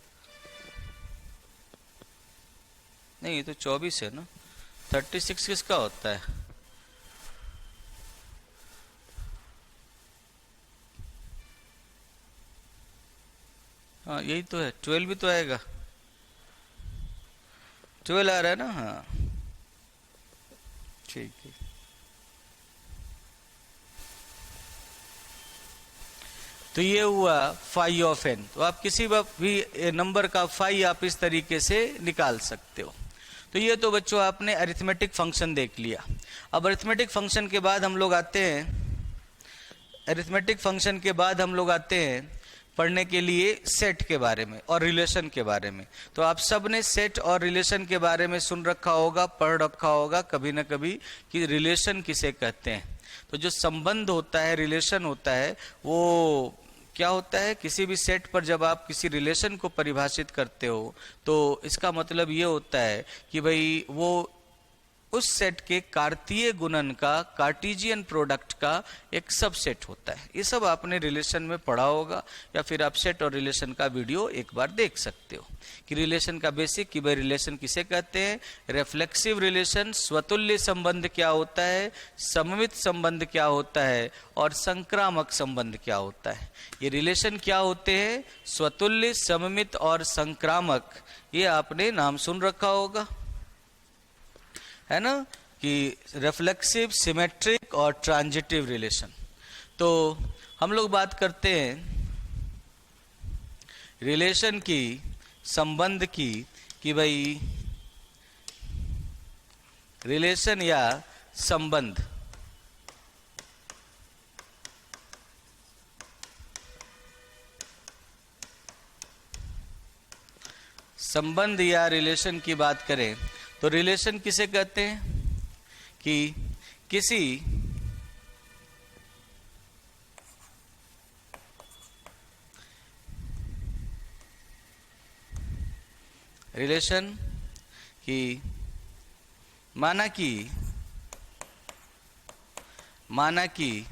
नहीं, ये तो 24 है ना। 36 किसका होता है? हाँ यही तो है, 12 भी तो आएगा। 12 आ रहा है ना? हाँ ठीक है। तो ये हुआ फाई ऑफ एन। तो आप किसी भी नंबर का फाई आप इस तरीके से निकाल सकते हो। तो ये तो बच्चों आपने अरिथमेटिक फंक्शन देख लिया। अब अरिथमेटिक फंक्शन के बाद हम लोग आते हैं पढ़ने के लिए सेट के बारे में और रिलेशन के बारे में। तो आप सब ने सेट और रिलेशन के बारे में सुन रखा होगा, पढ़ रखा होगा कभी ना कभी कि रिलेशन किसे कहते हैं। तो जो संबंध होता है, रिलेशन होता है, वो क्या होता है? किसी भी सेट पर जब आप किसी रिलेशन को परिभाषित करते हो तो इसका मतलब ये होता है कि भाई वो उस सेट के कार्तीय गुणन का, कार्टेशियन प्रोडक्ट का एक सबसेट होता है। ये सब आपने रिलेशन में पढ़ा होगा या फिर आप सेट और रिलेशन का वीडियो एक बार देख सकते हो कि रिलेशन का बेसिक, कि भाई रिलेशन किसे कहते हैं, रिफ्लेक्सिव रिलेशन, स्वतुल्य संबंध क्या होता है, सममित संबंध क्या होता है और संक्रामक संबंध क्या होता है। ये रिलेशन क्या होते हैं? स्वतुल्य, सममित और संक्रामक, ये आपने नाम सुन रखा होगा, है ना, कि रिफ्लेक्सिव, सिमेट्रिक और ट्रांजिटिव रिलेशन। तो हम लोग बात करते हैं रिलेशन की, संबंध की, कि भाई रिलेशन या संबंध संबंध या रिलेशन की बात करें तो रिलेशन किसे कहते हैं? कि किसी रिलेशन की माना कि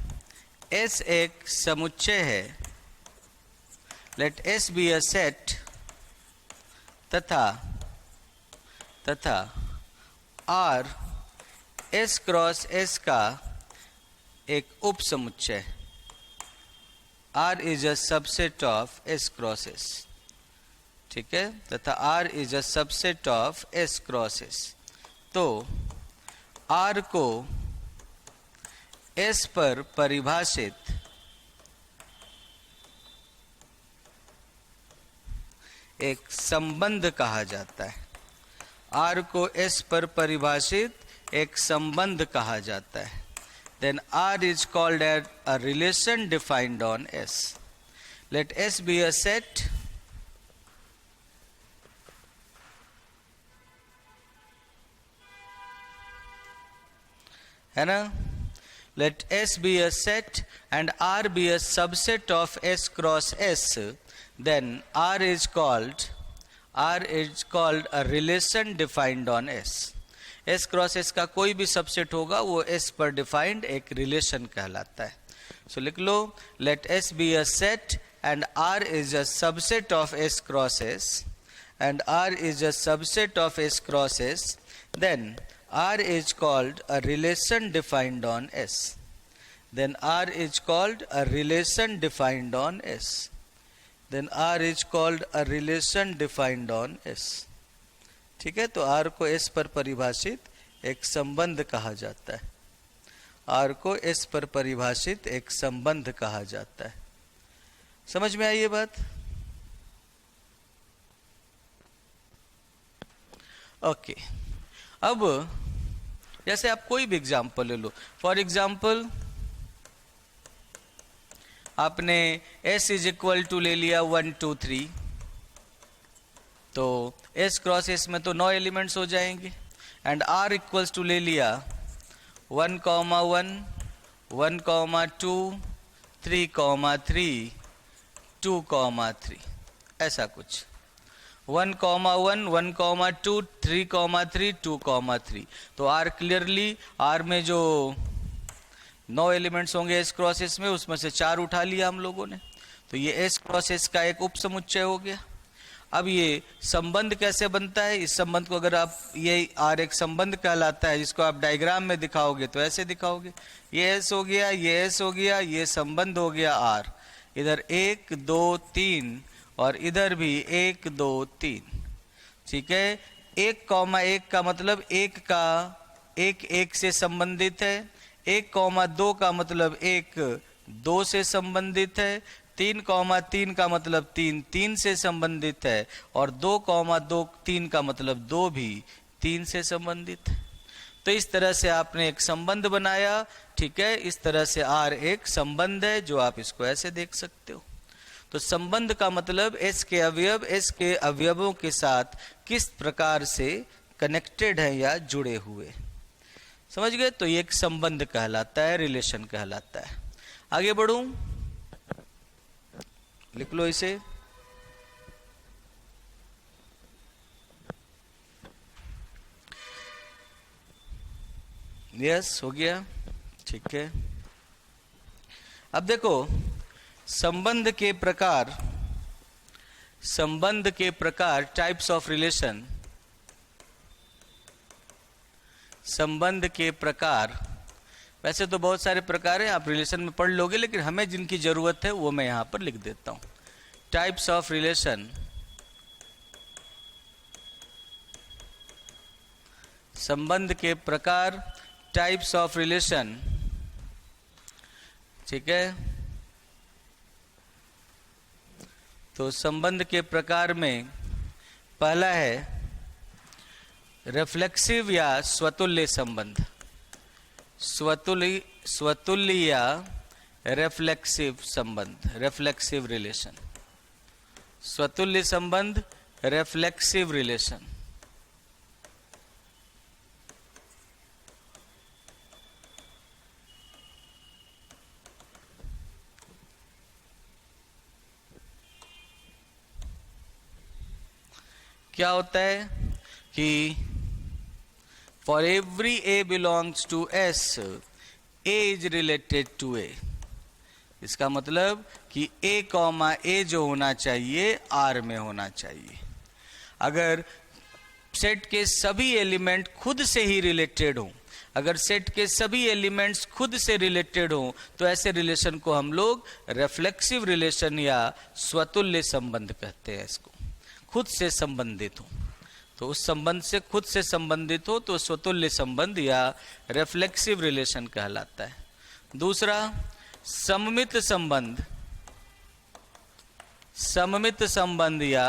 S एक समुच्चय है, let S be a set, तथा R S क्रॉस S का एक उप समुच्चय, R is a subset of S cross S, ठीक है, तथा R is a subset of S cross S। तो R को S पर परिभाषित एक संबंध कहा जाता है। R को S पर परिभाषित एक संबंध कहा जाता है। Then R is called as a relation defined on S. Let S be a set है ना? Let S be a set and R be a subset of S cross S. Then R is called a relation defined on S. S cross S का कोई भी subset होगा वो S पर defined एक relation कहलाता है। सो लिख लो, let S be a set and R is a subset of S cross S and R is a subset of S cross S, then R is called a relation defined on S. Then R is called a relation defined on S. Then R is called a relation defined on S. ठीक है, तो R को S पर परिभाषित एक संबंध कहा जाता है। R को S पर परिभाषित एक संबंध कहा जाता है। समझ में आई ये बात? ओके, अब जैसे आप कोई भी एग्जाम्पल ले लो, फॉर एग्जाम्पल आपने S इज इक्वल टू ले लिया 1 2 3, तो S क्रॉस S में तो 9 एलिमेंट्स हो जाएंगे, एंड R इक्वल्स टू ले लिया 1, 1, 2, 3, 3, 2, 3, ऐसा कुछ। 1,1, 1,2, 3,3, 2,3। तो आर क्लियरली, आर में जो 9 एलिमेंट्स होंगे एस क्रॉस एस में, उसमें से 4 उठा लिया हम लोगों ने, तो ये एस क्रॉस एस का एक उप समुच्चय हो गया। अब ये संबंध कैसे बनता है, इस संबंध को अगर आप, ये आर एक संबंध कहलाता है, जिसको आप डायग्राम में दिखाओगे तो ऐसे दिखाओगे, ये एस हो गया, ये एस हो गया, ये संबंध हो गया आर, इधर 1 2 3 और इधर भी 1 2 3। ठीक है, 1,1 का मतलब एक का एक से संबंधित है, 1,2 का मतलब 1 2 से संबंधित है, 3,3 का मतलब 3 3 से संबंधित है, और 2,3 का मतलब 2 भी 3 से संबंधित है। तो इस तरह से आपने एक संबंध बनाया। ठीक है, इस तरह से आर एक संबंध है, जो आप इसको ऐसे देख सकते हो। तो संबंध का मतलब एस के अवयव एस के अवयवों के साथ किस प्रकार से कनेक्टेड है या जुड़े हुए, समझ गए? तो ये एक संबंध कहलाता है, रिलेशन कहलाता है। आगे बढ़ूं, लिख लो इसे। यस, हो गया। ठीक है, अब देखो संबंध के प्रकार, टाइप्स ऑफ रिलेशन। संबंध के प्रकार, वैसे तो बहुत सारे प्रकार हैं, आप रिलेशन में पढ़ लोगे, लेकिन हमें जिनकी जरूरत है वो मैं यहां पर लिख देता हूं। टाइप्स ऑफ रिलेशन, संबंध के प्रकार, टाइप्स ऑफ रिलेशन। ठीक है, तो संबंध के प्रकार में पहला है रिफ्लेक्सिव या स्वतुल्य संबंध। स्वतुल्य या रिफ्लेक्सिव संबंध, रिफ्लेक्सिव रिलेशन। स्वतुल्य संबंध, रिफ्लेक्सिव रिलेशन। क्या होता है कि for every a belongs to s, a is related to a. इसका मतलब कि ए कॉमा ए जो होना चाहिए आर में होना चाहिए। अगर सेट के सभी एलिमेंट खुद से ही रिलेटेड हों, अगर सेट के सभी एलिमेंट्स खुद से रिलेटेड हों, तो ऐसे रिलेशन को हम लोग रिफ्लेक्सिव रिलेशन या स्वतुल्य संबंध कहते हैं। इसको खुद से संबंधित हो, तो उस संबंध से खुद से संबंधित हो तो स्वतुल्य संबंध या रिफ्लेक्सिव रिलेशन कहलाता है। दूसरा सममित संबंध, सममित संबंध या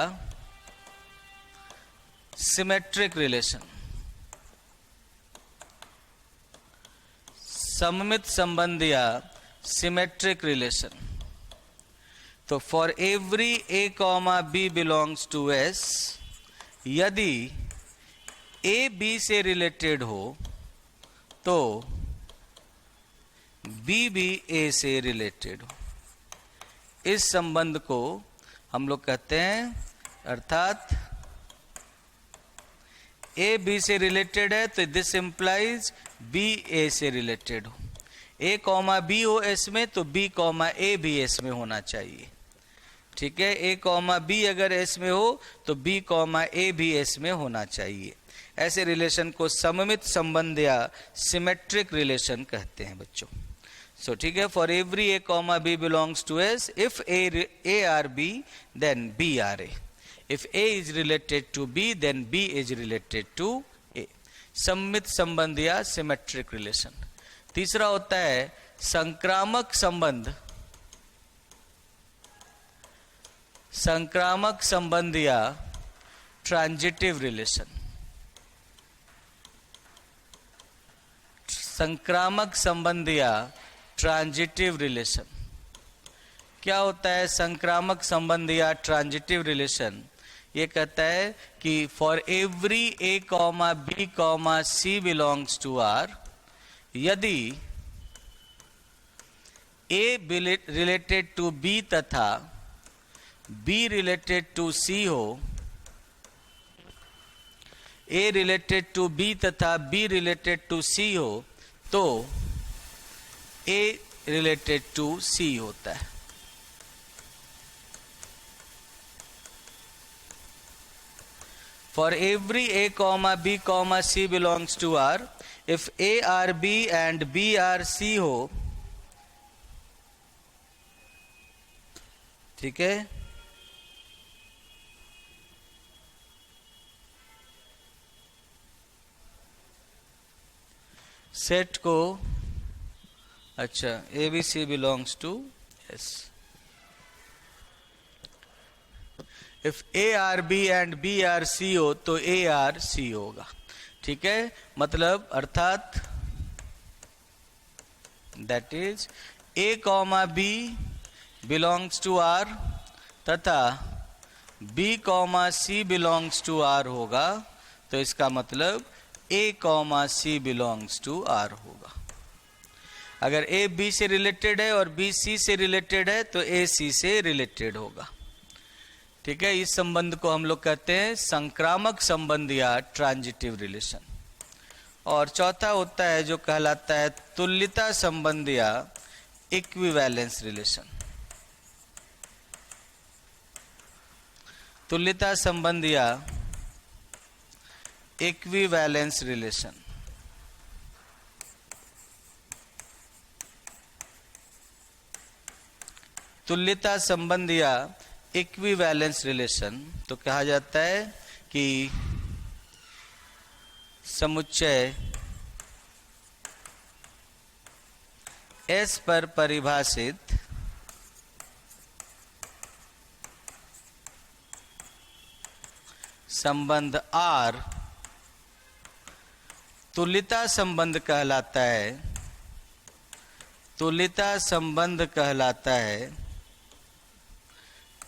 सिमेट्रिक रिलेशन। सममित संबंध या सिमेट्रिक रिलेशन। तो for every A comma B belongs to S, यदि ए बी से रिलेटेड हो तो बी भी ए से रिलेटेड हो। इस संबंध को हम लोग कहते हैं, अर्थात ए बी से रिलेटेड है तो दिस इंप्लाइज बी ए से रिलेटेड हो। ए कॉमा बी हो एस में तो बी कॉमा ए भी एस में होना चाहिए। ठीक है, ए कॉमा बी अगर एस में हो तो बी कॉमा ए भी एस में होना चाहिए। ऐसे रिलेशन को सममित संबंध या सिमेट्रिक रिलेशन कहते हैं बच्चों। सो ठीक है, for every A comma B belongs to S, if A R b then b R a, if a is related to b then b is related to a. सममित संबंध या symmetric relation. तीसरा होता है संक्रामक संबंध, संक्रामक संबंध या ट्रांजिटिव रिलेशन। संक्रामक संबंध या ट्रांजिटिव रिलेशन। क्या होता है संक्रामक संबंध या ट्रांजिटिव रिलेशन? ये कहता है कि for every A comma B comma C belongs to R, यदि ए रिलेटेड टू बी तथा बी रिलेटेड टू सी हो, ए रिलेटेड टू बी तथा बी रिलेटेड टू सी हो तो ए रिलेटेड टू सी होता है। For every a comma b comma c belongs to R, if a are b and b are c हो, ठीक है, set को, अच्छा A B C belongs to S. If A R B and B R C हो तो A R C होगा। ठीक है, मतलब अर्थात that is a comma B belongs to R तथा b comma C belongs to R होगा, तो इसका मतलब a comma C belongs to R होगा। अगर ए बी से रिलेटेड है और बी सी से रिलेटेड है तो ए सी से रिलेटेड होगा। ठीक है, इस संबंध को हम लोग कहते हैं संक्रामक संबंध या ट्रांजिटिव रिलेशन। और चौथा होता है जो कहलाता है तुल्यता संबंध या इक्विवेलेंस रिलेशन। तुल्यता संबंध या इक्विवेलेंस रिलेशन। तुल्यता संबंध या इक्विवेलेंस रिलेशन तो कहा जाता है कि समुच्चय S पर परिभाषित संबंध R तुल्यता संबंध कहलाता है। तुल्यता संबंध कहलाता है।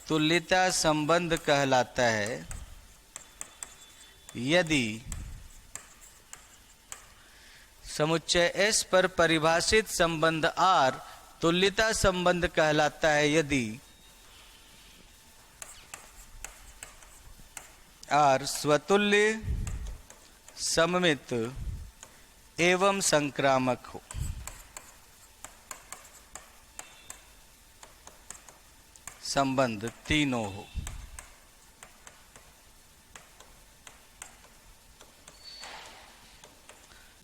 तुल्यता संबंध कहलाता है यदि समुच्चय S पर परिभाषित संबंध R तुल्यता संबंध कहलाता है यदि R स्वतुल्य, सममित एवं संक्रामक हो। संबंध तीनों हो।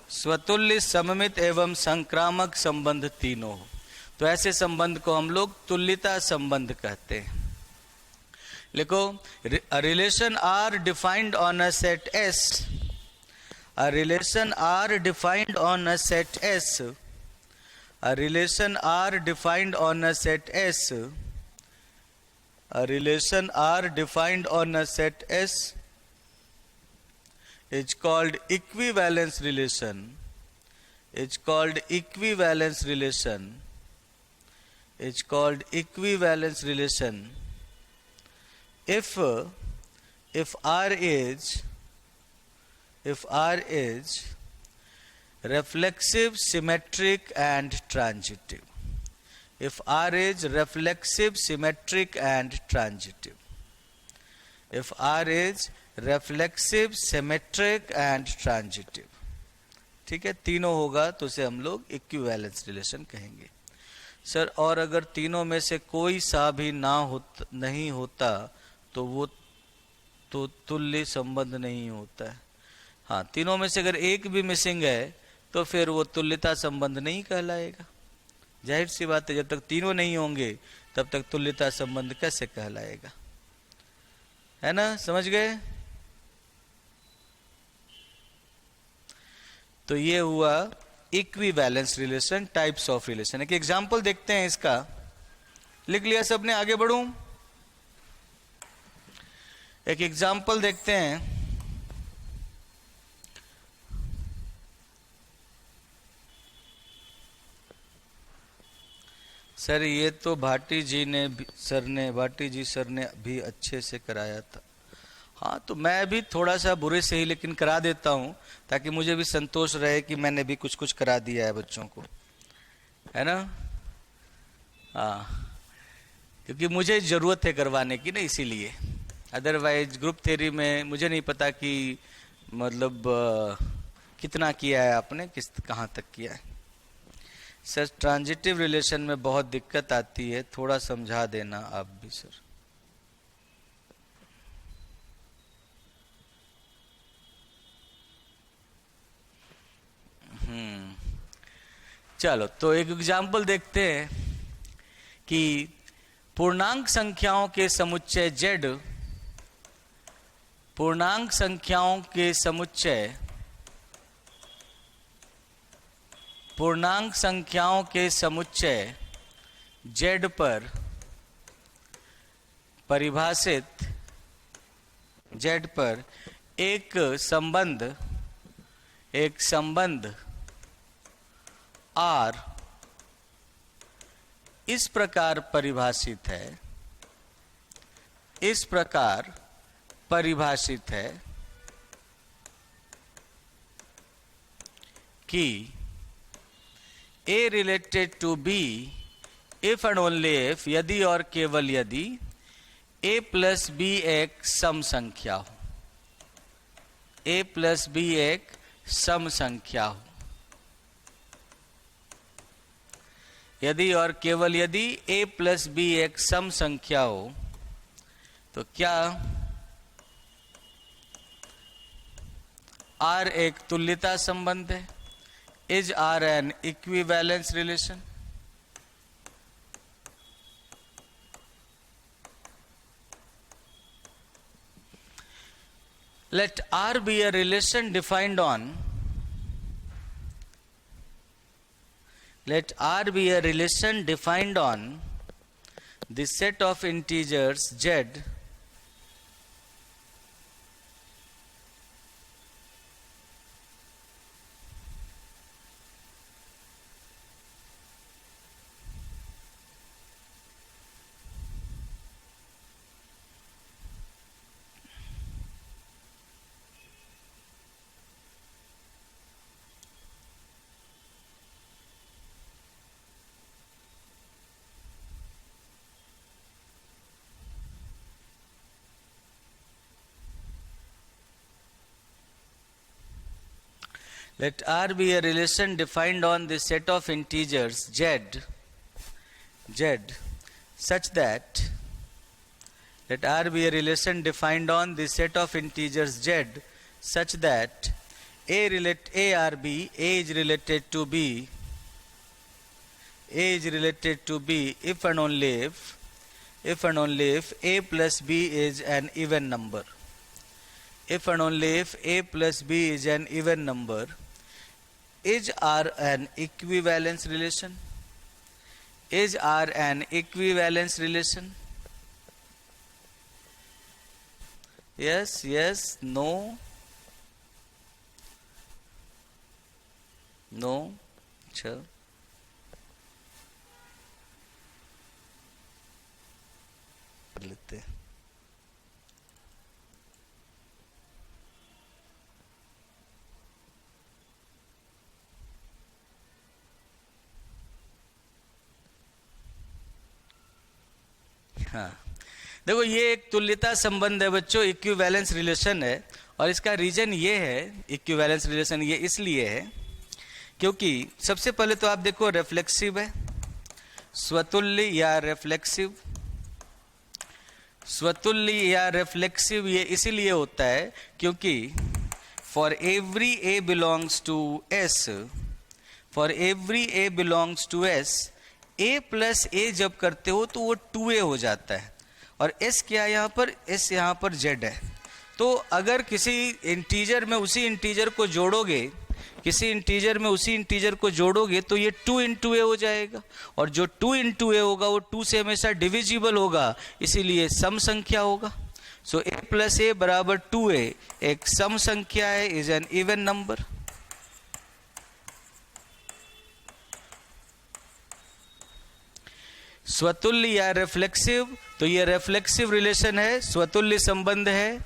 स्वतुल्य, सममित एवं संक्रामक संबंध तीनों हो, तो ऐसे संबंध को हम लोग तुल्यता संबंध कहते हैं। लिखो, a relation R defined on a set S, a relation R defined on a set S, a relation R defined on a set S, a relation R defined on a set S is called equivalence relation. It's called equivalence relation. It's called equivalence relation. If R is reflexive, symmetric and transitive. If R is reflexive, symmetric and transitive. If R is reflexive, symmetric and transitive. ठीक है, तीनों होगा तो उसे हम लोग equivalence relation कहेंगे। Sir, और अगर तीनों में से कोई सा भी नहीं होता तो वो तो तुल्य संबंध नहीं होता है। हाँ, तीनों में से अगर एक भी मिसिंग है तो फिर वो तुल्यता संबंध नहीं कहलाएगा। जाहिर सी बात है, जब तक तीनों नहीं होंगे तब तक तुल्यता संबंध कैसे कहलाएगा, है ना? समझ गए? तो ये हुआ equivalence relation, types of relation. एक एग्जांपल देखते हैं इसका। लिख लिया सबने? आगे बढ़ूं? एक एग्जांपल देखते हैं। सर, ये तो भाटी जी सर ने भी अच्छे से कराया था। हाँ, तो मैं भी थोड़ा सा बुरे से ही लेकिन करा देता हूँ ताकि मुझे भी संतोष रहे कि मैंने भी कुछ करा दिया है बच्चों को, है ना? हाँ, क्योंकि मुझे ज़रूरत है करवाने की ना, इसीलिए। अदरवाइज ग्रुप थ्योरी में मुझे नहीं पता कि मतलब कितना किया है आपने, किस कहाँ तक किया है। सर ट्रांजिटिव रिलेशन में बहुत दिक्कत आती है, थोड़ा समझा देना आप भी सर। चलो तो एक एग्जाम्पल देखते हैं कि पूर्णांक संख्याओं के समुच्चय z, पूर्णांक संख्याओं के समुच्चय, पूर्णांक संख्याओं के समुच्चय z पर परिभाषित, z पर एक संबंध R इस प्रकार परिभाषित है, इस प्रकार परिभाषित है कि A related to B if and only if, यदि और केवल यदि A प्लस B एक सम संख्या हो, A प्लस B एक सम संख्या हो, यदि और केवल यदि A प्लस B एक सम संख्या हो, तो क्या R एक तुल्यता संबंध है? Is R an equivalence relation? Let R be a relation defined on, let R be a relation defined on the set of integers Z Let R be a relation defined on the set of integers Z such that, let R be a relation defined on the set of integers Z such that A is related to B, A is related to B if and only if A plus B is an even number. If and only if A plus B is an even number, is R an equivalence relation? Is R an equivalence relation? Yes, yes, no, no, sure. कर लेते हैं। हाँ देखो, ये एक तुल्यता संबंध है बच्चों, इक्विवेलेंस रिलेशन है। और इसका रीजन ये है, इक्विवेलेंस रिलेशन ये इसलिए है क्योंकि सबसे पहले तो आप देखो रिफ्लेक्सिव है, स्वतुल्य या रिफ्लेक्सिव, स्वतुल्य या रिफ्लेक्सिव ये इसीलिए होता है क्योंकि for every A belongs to S, for every A belongs to S, A plus A जब करते हो तो वो 2A हो जाता है। और S क्या है यहाँ पर? S यहाँ पर Z है। तो अगर किसी इंटीजर में उसी इंटीजर को जोड़ोगे, किसी इंटीजर में उसी इंटीजर को जोड़ोगे तो ये 2 into A हो जाएगा। और जो 2 into A होगा वो 2 से हमेशा डिविजिबल होगा, इसीलिए सम संख्या होगा। सो A प्लस A बराबर 2A एक सम संख्या है, इज एन इवन नंबर। स्वतुल्य या रिफ्लेक्सिव, तो ये रिफ्लेक्सिव रिलेशन है, स्वतुल्य संबंध है।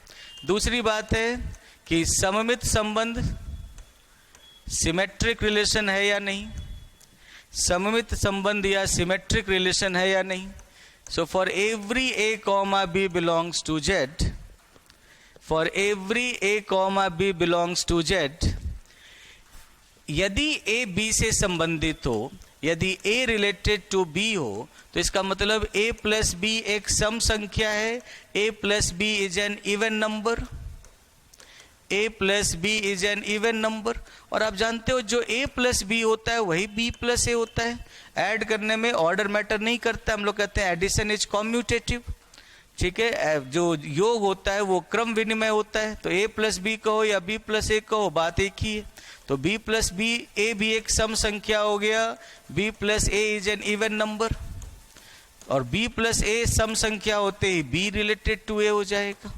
दूसरी बात है कि सममित संबंध, सिमेट्रिक रिलेशन है या नहीं, सममित संबंध या सिमेट्रिक रिलेशन है या नहीं। So for every A, B belongs to Z, for every A comma B belongs to Z, यदि ए बी से संबंधित हो, यदि ए रिलेटेड टू बी हो, तो इसका मतलब ए प्लस बी एक सम संख्या है, a plus b is an even number, a plus b is an even number. और आप जानते हो जो ए प्लस बी होता है वही बी प्लस ए होता है, ऐड करने में ऑर्डर मैटर नहीं करता, हम लोग कहते हैं एडिशन इज कॉम्यूटेटिव, ठीक है। जो योग होता है वो क्रम विनिमय होता है, तो ए प्लस बी कहो या बी प्लस ए कहो बात एक ही है। तो बी प्लस बी ए भी एक सम संख्या हो गया, B plus A is an even number, और बी प्लस ए सम संख्या होते ही बी रिलेटेड टू ए हो जाएगा,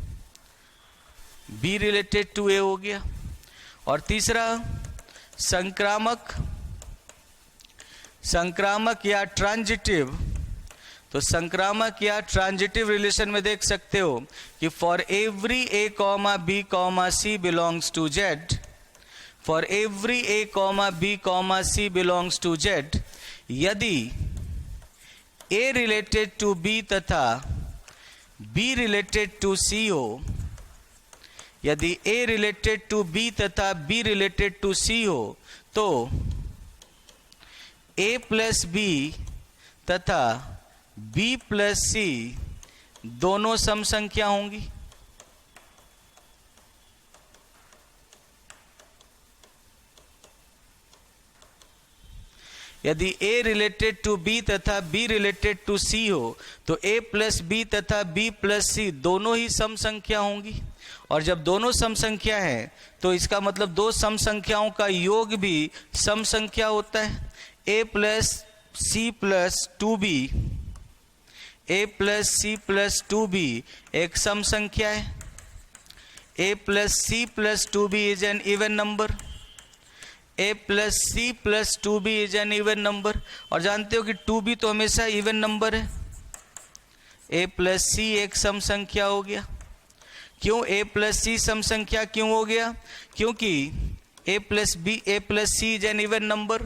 बी रिलेटेड टू ए हो गया। और तीसरा संक्रामक, संक्रामक या ट्रांजिटिव, तो संक्रामक या ट्रांजिटिव रिलेशन में देख सकते हो कि for every A comma B comma C belongs to Z, for every A comma B comma C belongs to Z, यदि ए रिलेटेड टू बी तथा बी रिलेटेड टू सी हो, यदि ए रिलेटेड टू बी तथा B related to C हो, तो A plus B तथा B plus C दोनों सम संख्या होंगी। यदि ए रिलेटेड टू बी तथा बी रिलेटेड टू सी हो, तो ए प्लस बी तथा बी प्लस सी दोनों ही सम संख्या होंगी। और जब दोनों सम संख्या है तो इसका मतलब दो सम संख्याओं का योग भी सम संख्या होता है। A plus c plus two b, a plus c plus two b एक सम संख्या है, a plus c plus two b is an even number, a plus c plus two b is an even number. और जानते हो कि to be तो हमेशा इवन नंबर है, ए प्लस सी एक सम संख्या हो गया। क्यों ए प्लस सी सम संख्या क्यों हो गया? क्योंकि a plus c is an even number.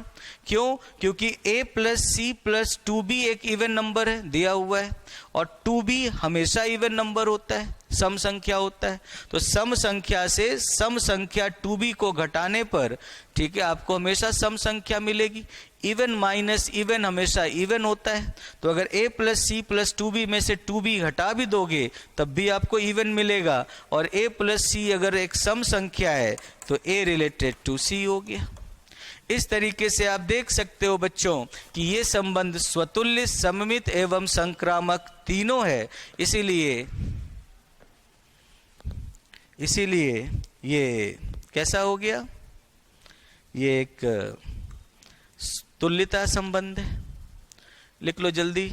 क्यों? क्योंकि a plus c plus two b एक इवन नंबर है, दिया हुआ है, और टू बी हमेशा इवन नंबर होता है, सम संख्या होता है। तो सम संख्या से सम संख्या टू बी को घटाने पर, ठीक है, आपको हमेशा सम संख्या मिलेगी। इवन माइनस इवन हमेशा इवन होता है। तो अगर a plus c plus two b में से टू बी घटा भी दोगे तब भी आपको इवन मिलेगा। और ए प्लस सी अगर एक सम संख्या है तो ए रिलेटेड टू सी हो गया। इस तरीके से आप देख सकते हो बच्चों कि ये संबंध स्वतुल्य, सममित एवं संक्रामक तीनों है। इसीलिए ये कैसा हो गया? ये एक तुल्यता संबंध है। लिख लो जल्दी।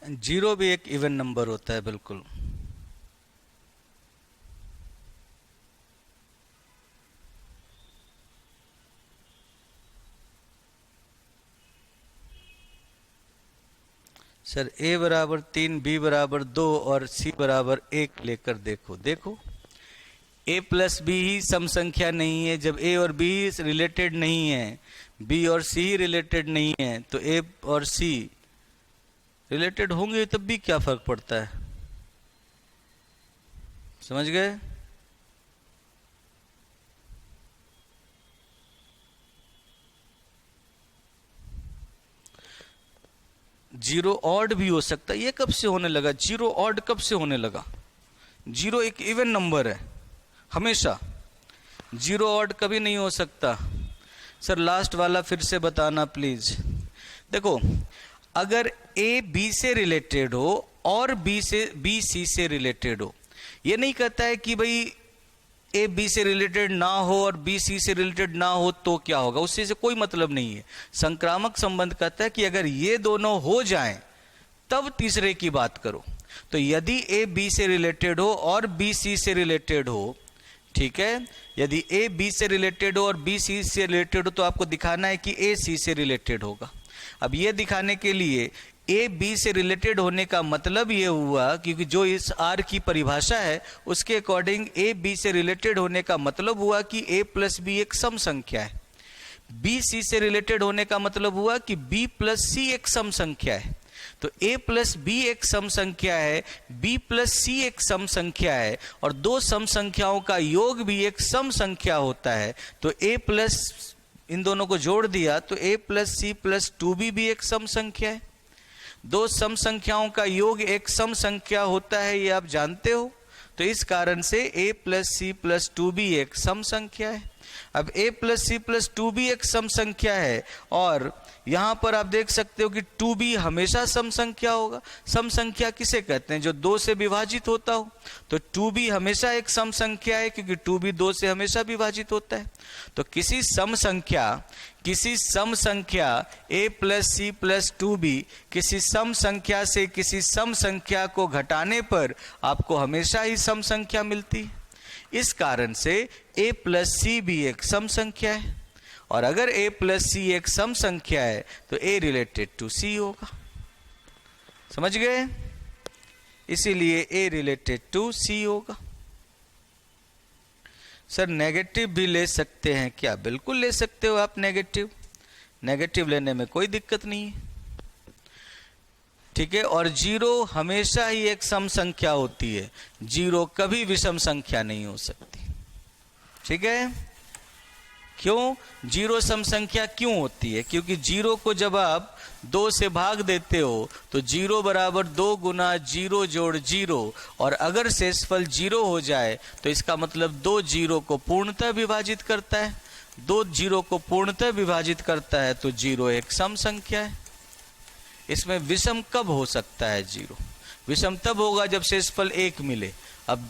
जीरो भी एक इवन नंबर होता है, बिल्कुल। सर a बराबर 3, b बराबर 2 और c बराबर 1 लेकर देखो। देखो a प्लस बी ही सम संख्या नहीं है। जब a और b रिलेटेड नहीं है, b और c रिलेटेड नहीं है, तो a और c रिलेटेड होंगे तब भी क्या फर्क पड़ता है? समझ गए? जीरो ऑड भी हो सकता है। ये कब से होने लगा? जीरो ऑड कब से होने लगा? जीरो एक इवन नंबर है हमेशा, जीरो ऑड कभी नहीं हो सकता। सर लास्ट वाला फिर से बताना प्लीज। देखो, अगर ए बी से रिलेटेड हो और बी सी से रिलेटेड हो, ये नहीं कहता है कि भाई ए बी से रिलेटेड ना हो और बी सी से रिलेटेड ना हो तो क्या होगा, उससे से कोई मतलब नहीं है। संक्रामक संबंध कहता है कि अगर ये दोनों हो जाएं तब तीसरे की बात करो। तो यदि ए बी से रिलेटेड हो और बी सी से रिलेटेड हो, ठीक है, यदि ए बी से रिलेटेड हो और बी सी से रिलेटेड हो, तो आपको दिखाना है कि ए सी से रिलेटेड होगा। अब ये दिखाने के लिए ए बी से रिलेटेड होने का मतलब ये हुआ, क्योंकि जो इस आर की परिभाषा है उसके अकॉर्डिंग ए बी से रिलेटेड होने का मतलब हुआ कि ए प्लस बी एक सम संख्या है। बी सी से रिलेटेड होने का मतलब हुआ कि बी प्लस सी एक सम संख्या है। तो a प्लस बी एक सम संख्या है, b प्लस सी एक सम संख्या है, और दो सम संख्याओं का योग भी एक सम संख्या होता है। तो a प्लस, इन दोनों को जोड़ दिया तो a plus c plus 2b भी एक सम संख्या है। दो सम संख्याओं का योग एक सम संख्या होता है, ये आप जानते हो। तो इस कारण से a plus c plus 2b एक सम संख्या है। अब a plus c plus 2b एक सम संख्या है, और यहां पर आप देख सकते हो कि 2b हमेशा सम संख्या होगा। सम संख्या किसे कहते हैं? जो 2 से विभाजित होता हो। तो 2b हमेशा एक सम संख्या है, क्योंकि 2b 2 से हमेशा विभाजित होता है। तो किसी सम संख्या a plus c plus 2b किसी सम संख्या से किसी सम संख्या को घटाने पर आपको हमेशा ही सम संख्या मिलती है। इस कारण से a प्लस सी भी एक सम संख्या है, और अगर a प्लस सी एक सम संख्या है तो a रिलेटेड टू c होगा। समझ गए? इसीलिए a रिलेटेड टू c होगा। सर नेगेटिव भी ले सकते हैं क्या? बिल्कुल ले सकते हो आप नेगेटिव, नेगेटिव लेने में कोई दिक्कत नहीं है, ठीक है। और जीरो हमेशा ही एक सम संख्या होती है, जीरो कभी विषम संख्या नहीं हो सकती, ठीक है। क्यों जीरो सम संख्या क्यों होती है? क्योंकि जीरो को जब आप 2 से भाग देते हो तो जीरो बराबर 2 गुना जीरो जोड़ जीरो, और अगर शेषफल जीरो हो जाए तो इसका मतलब 2 जीरो को पूर्णतः विभाजित करता है। 2 जीरो को पूर्णतः विभाजित करता है तो जीरो एक सम संख्या है। इसमें विषम कब हो सकता है? जीरो विषम तब होगा जब शेषफल 1 मिले। अब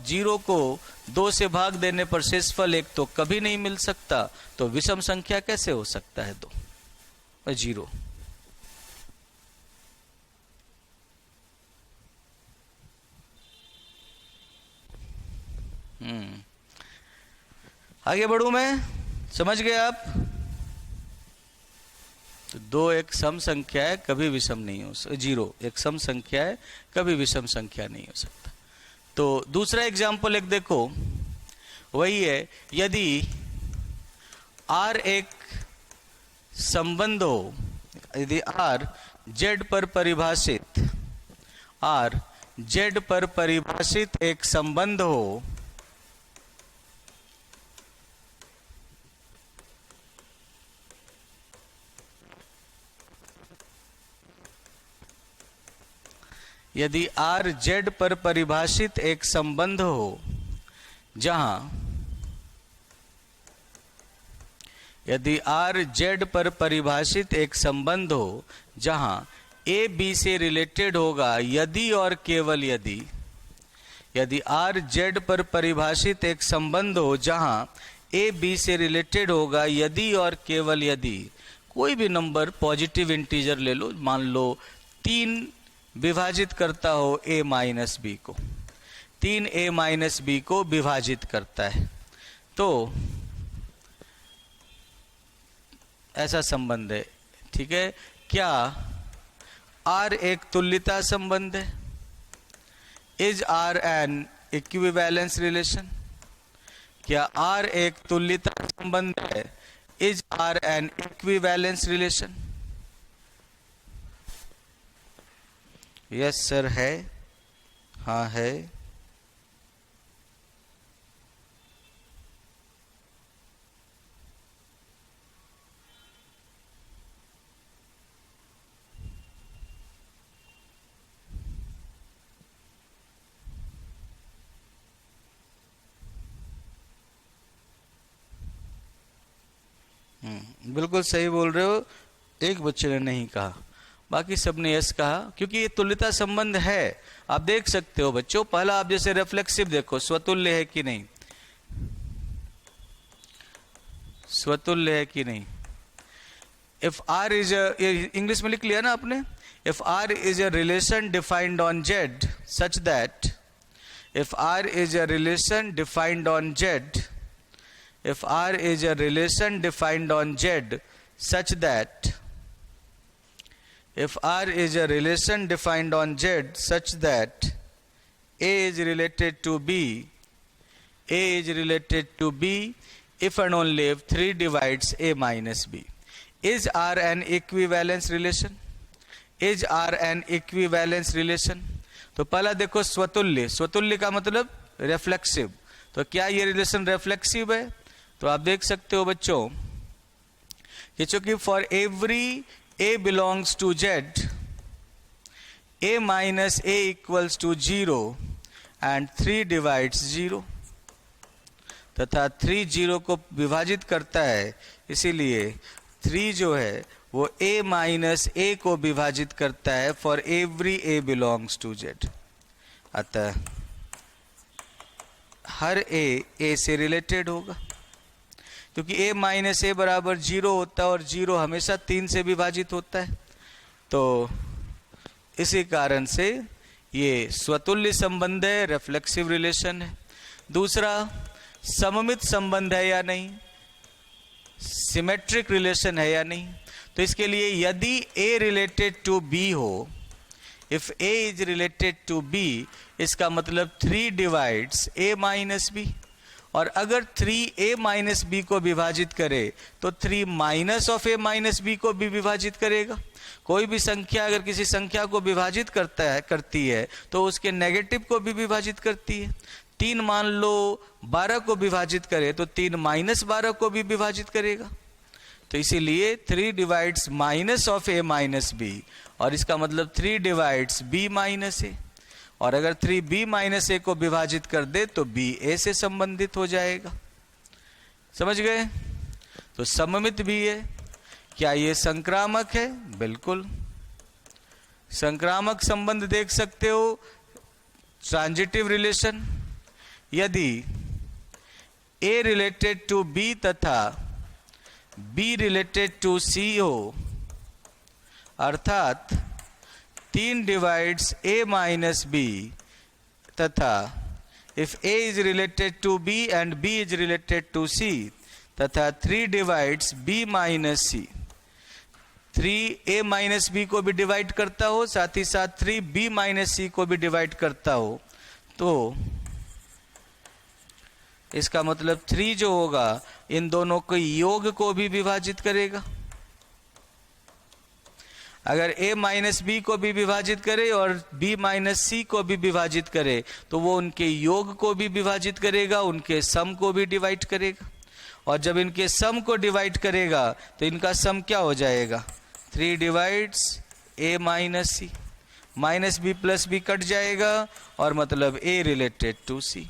जीरो को 2 से भाग देने पर शेषफल 1 तो कभी नहीं मिल सकता, तो विषम संख्या कैसे हो सकता है? 2 जीरो। आगे बढ़ूं मैं? समझ गए आप? तो 2 एक सम संख्या है, कभी विषम नहीं हो सकता। जीरो एक सम संख्या है, कभी विषम संख्या नहीं हो सकता। तो दूसरा एग्जाम्पल एक देखो, वही है, यदि R एक संबंध हो, यदि R Z पर परिभाषित एक संबंध हो, यदि R Z पर परिभाषित एक संबंध हो जहां, यदि R Z पर परिभाषित एक संबंध हो जहां A B से रिलेटेड होगा यदि और केवल यदि, यदि R Z पर परिभाषित एक संबंध हो जहां A B से रिलेटेड होगा यदि और केवल यदि, कोई भी नंबर पॉजिटिव इंटीजर ले लो, मान लो 3 विभाजित करता हो a माइनस बी को, 3a माइनस बी को विभाजित करता है, तो ऐसा संबंध है। ठीक है, क्या R एक तुल्यता संबंध है? Is R N equivalence relation? क्या R एक तुल्यता संबंध है? Is R N equivalence relation? Yes sir है, हाँ है। बिल्कुल सही बोल रहे हो, एक बच्चे ने नहीं कहा, बाकी सबने यस कहा, क्योंकि ये तुल्यता संबंध है। आप देख सकते हो बच्चों, पहला आप जैसे रिफ्लेक्सिव देखो, स्वतुल्य है कि नहीं, स्वतुल्य है कि नहीं। इफ आर इज इंग्लिश में लिख लिया ना आपने, if R is a relation defined on Z such that, if R is a relation defined on Z, if R is a relation defined on Z such that, if R is a relation defined on Z such that A is related to B, A is related to B if and only if 3 divides A minus B. Is R an equivalence relation? Is R an equivalence relation? तो पहला देखो स्वतुल्य, स्वतुल्य का मतलब reflexive, तो क्या ये relation reflexive है? तो आप देख सकते हो बच्चों कि चूंकि for every a belongs to z, a minus a equals to 0 and 3 divides 0, तथा 3 0 को विभाजित करता है, इसीलिए 3 जो है वो a माइनस a को विभाजित करता है for every a belongs to z। अतः हर a से रिलेटेड होगा, क्योंकि a माइनस a बराबर 0 होता है और 0 हमेशा 3 से विभाजित होता है, तो इसी कारण से ये स्वतुल्य संबंध है, रिफ्लेक्सिव रिलेशन है। दूसरा, सममित संबंध है या नहीं, सिमेट्रिक रिलेशन है या नहीं। तो इसके लिए यदि a रिलेटेड टू b हो, if a is related to b, इसका मतलब 3 डिवाइड्स a माइनस b, और अगर 3a माइनस बी को विभाजित करे तो 3 minus of a minus B को भी विभाजित करेगा। कोई भी संख्या अगर किसी संख्या को विभाजित करती है तो उसके नेगेटिव को भी विभाजित करती है। 3 मान लो 12 को विभाजित करे तो 3 माइनस 12 को भी विभाजित करेगा। तो इसीलिए 3 divides minus of a minus B, और इसका मतलब 3 डिवाइड्स b माइनस a, और अगर 3b माइनस a को विभाजित कर दे तो b a से संबंधित हो जाएगा। समझ गए? तो सममित भी है। क्या ये संक्रामक है? बिल्कुल संक्रामक संबंध देख सकते हो, ट्रांजिटिव रिलेशन। यदि a रिलेटेड टू b तथा b रिलेटेड टू c हो, अर्थात 3 डिवाइड्स a माइनस b, तथा if a is related to b and b is related to c, तथा 3 divides b minus c, 3a minus b को भी divide करता हो, साथ ही साथ 3b माइनस c को भी डिवाइड करता हो, तो इसका मतलब 3 जो होगा इन दोनों के योग को भी विभाजित करेगा। अगर a माइनस बी को भी विभाजित करे और b माइनस सी को भी विभाजित करे तो वो उनके योग को भी विभाजित करेगा, उनके सम को भी डिवाइड करेगा, और जब इनके सम को डिवाइड करेगा तो इनका सम क्या हो जाएगा? 3 divides a minus C, minus B plus B cut जाएगा और मतलब a रिलेटेड टू c।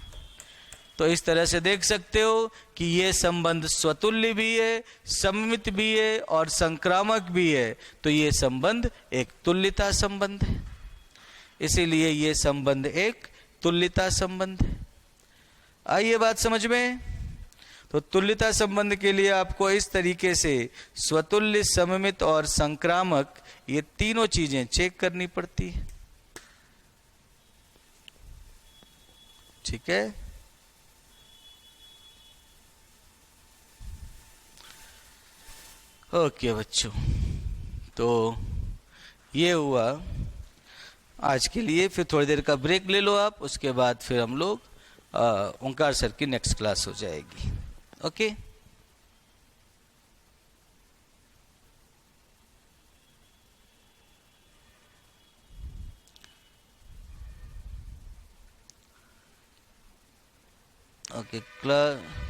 तो इस तरह से देख सकते हो कि ये संबंध स्वतुल्य भी है, सममित भी है और संक्रामक भी है। तो ये संबंध एक तुल्यता संबंध है, इसीलिए ये संबंध एक तुल्यता संबंध है। आइए बात समझ में। तो तुल्यता संबंध के लिए आपको इस तरीके से स्वतुल्य, सममित और संक्रामक, ये तीनों चीजें चेक करनी पड़ती है। ठीक है, ओके बच्चों, तो ये हुआ आज के लिए। फिर थोड़ी देर का ब्रेक ले लो आप, उसके बाद फिर हम लोग ओंकार सर की नेक्स्ट क्लास हो जाएगी। Okay, okay class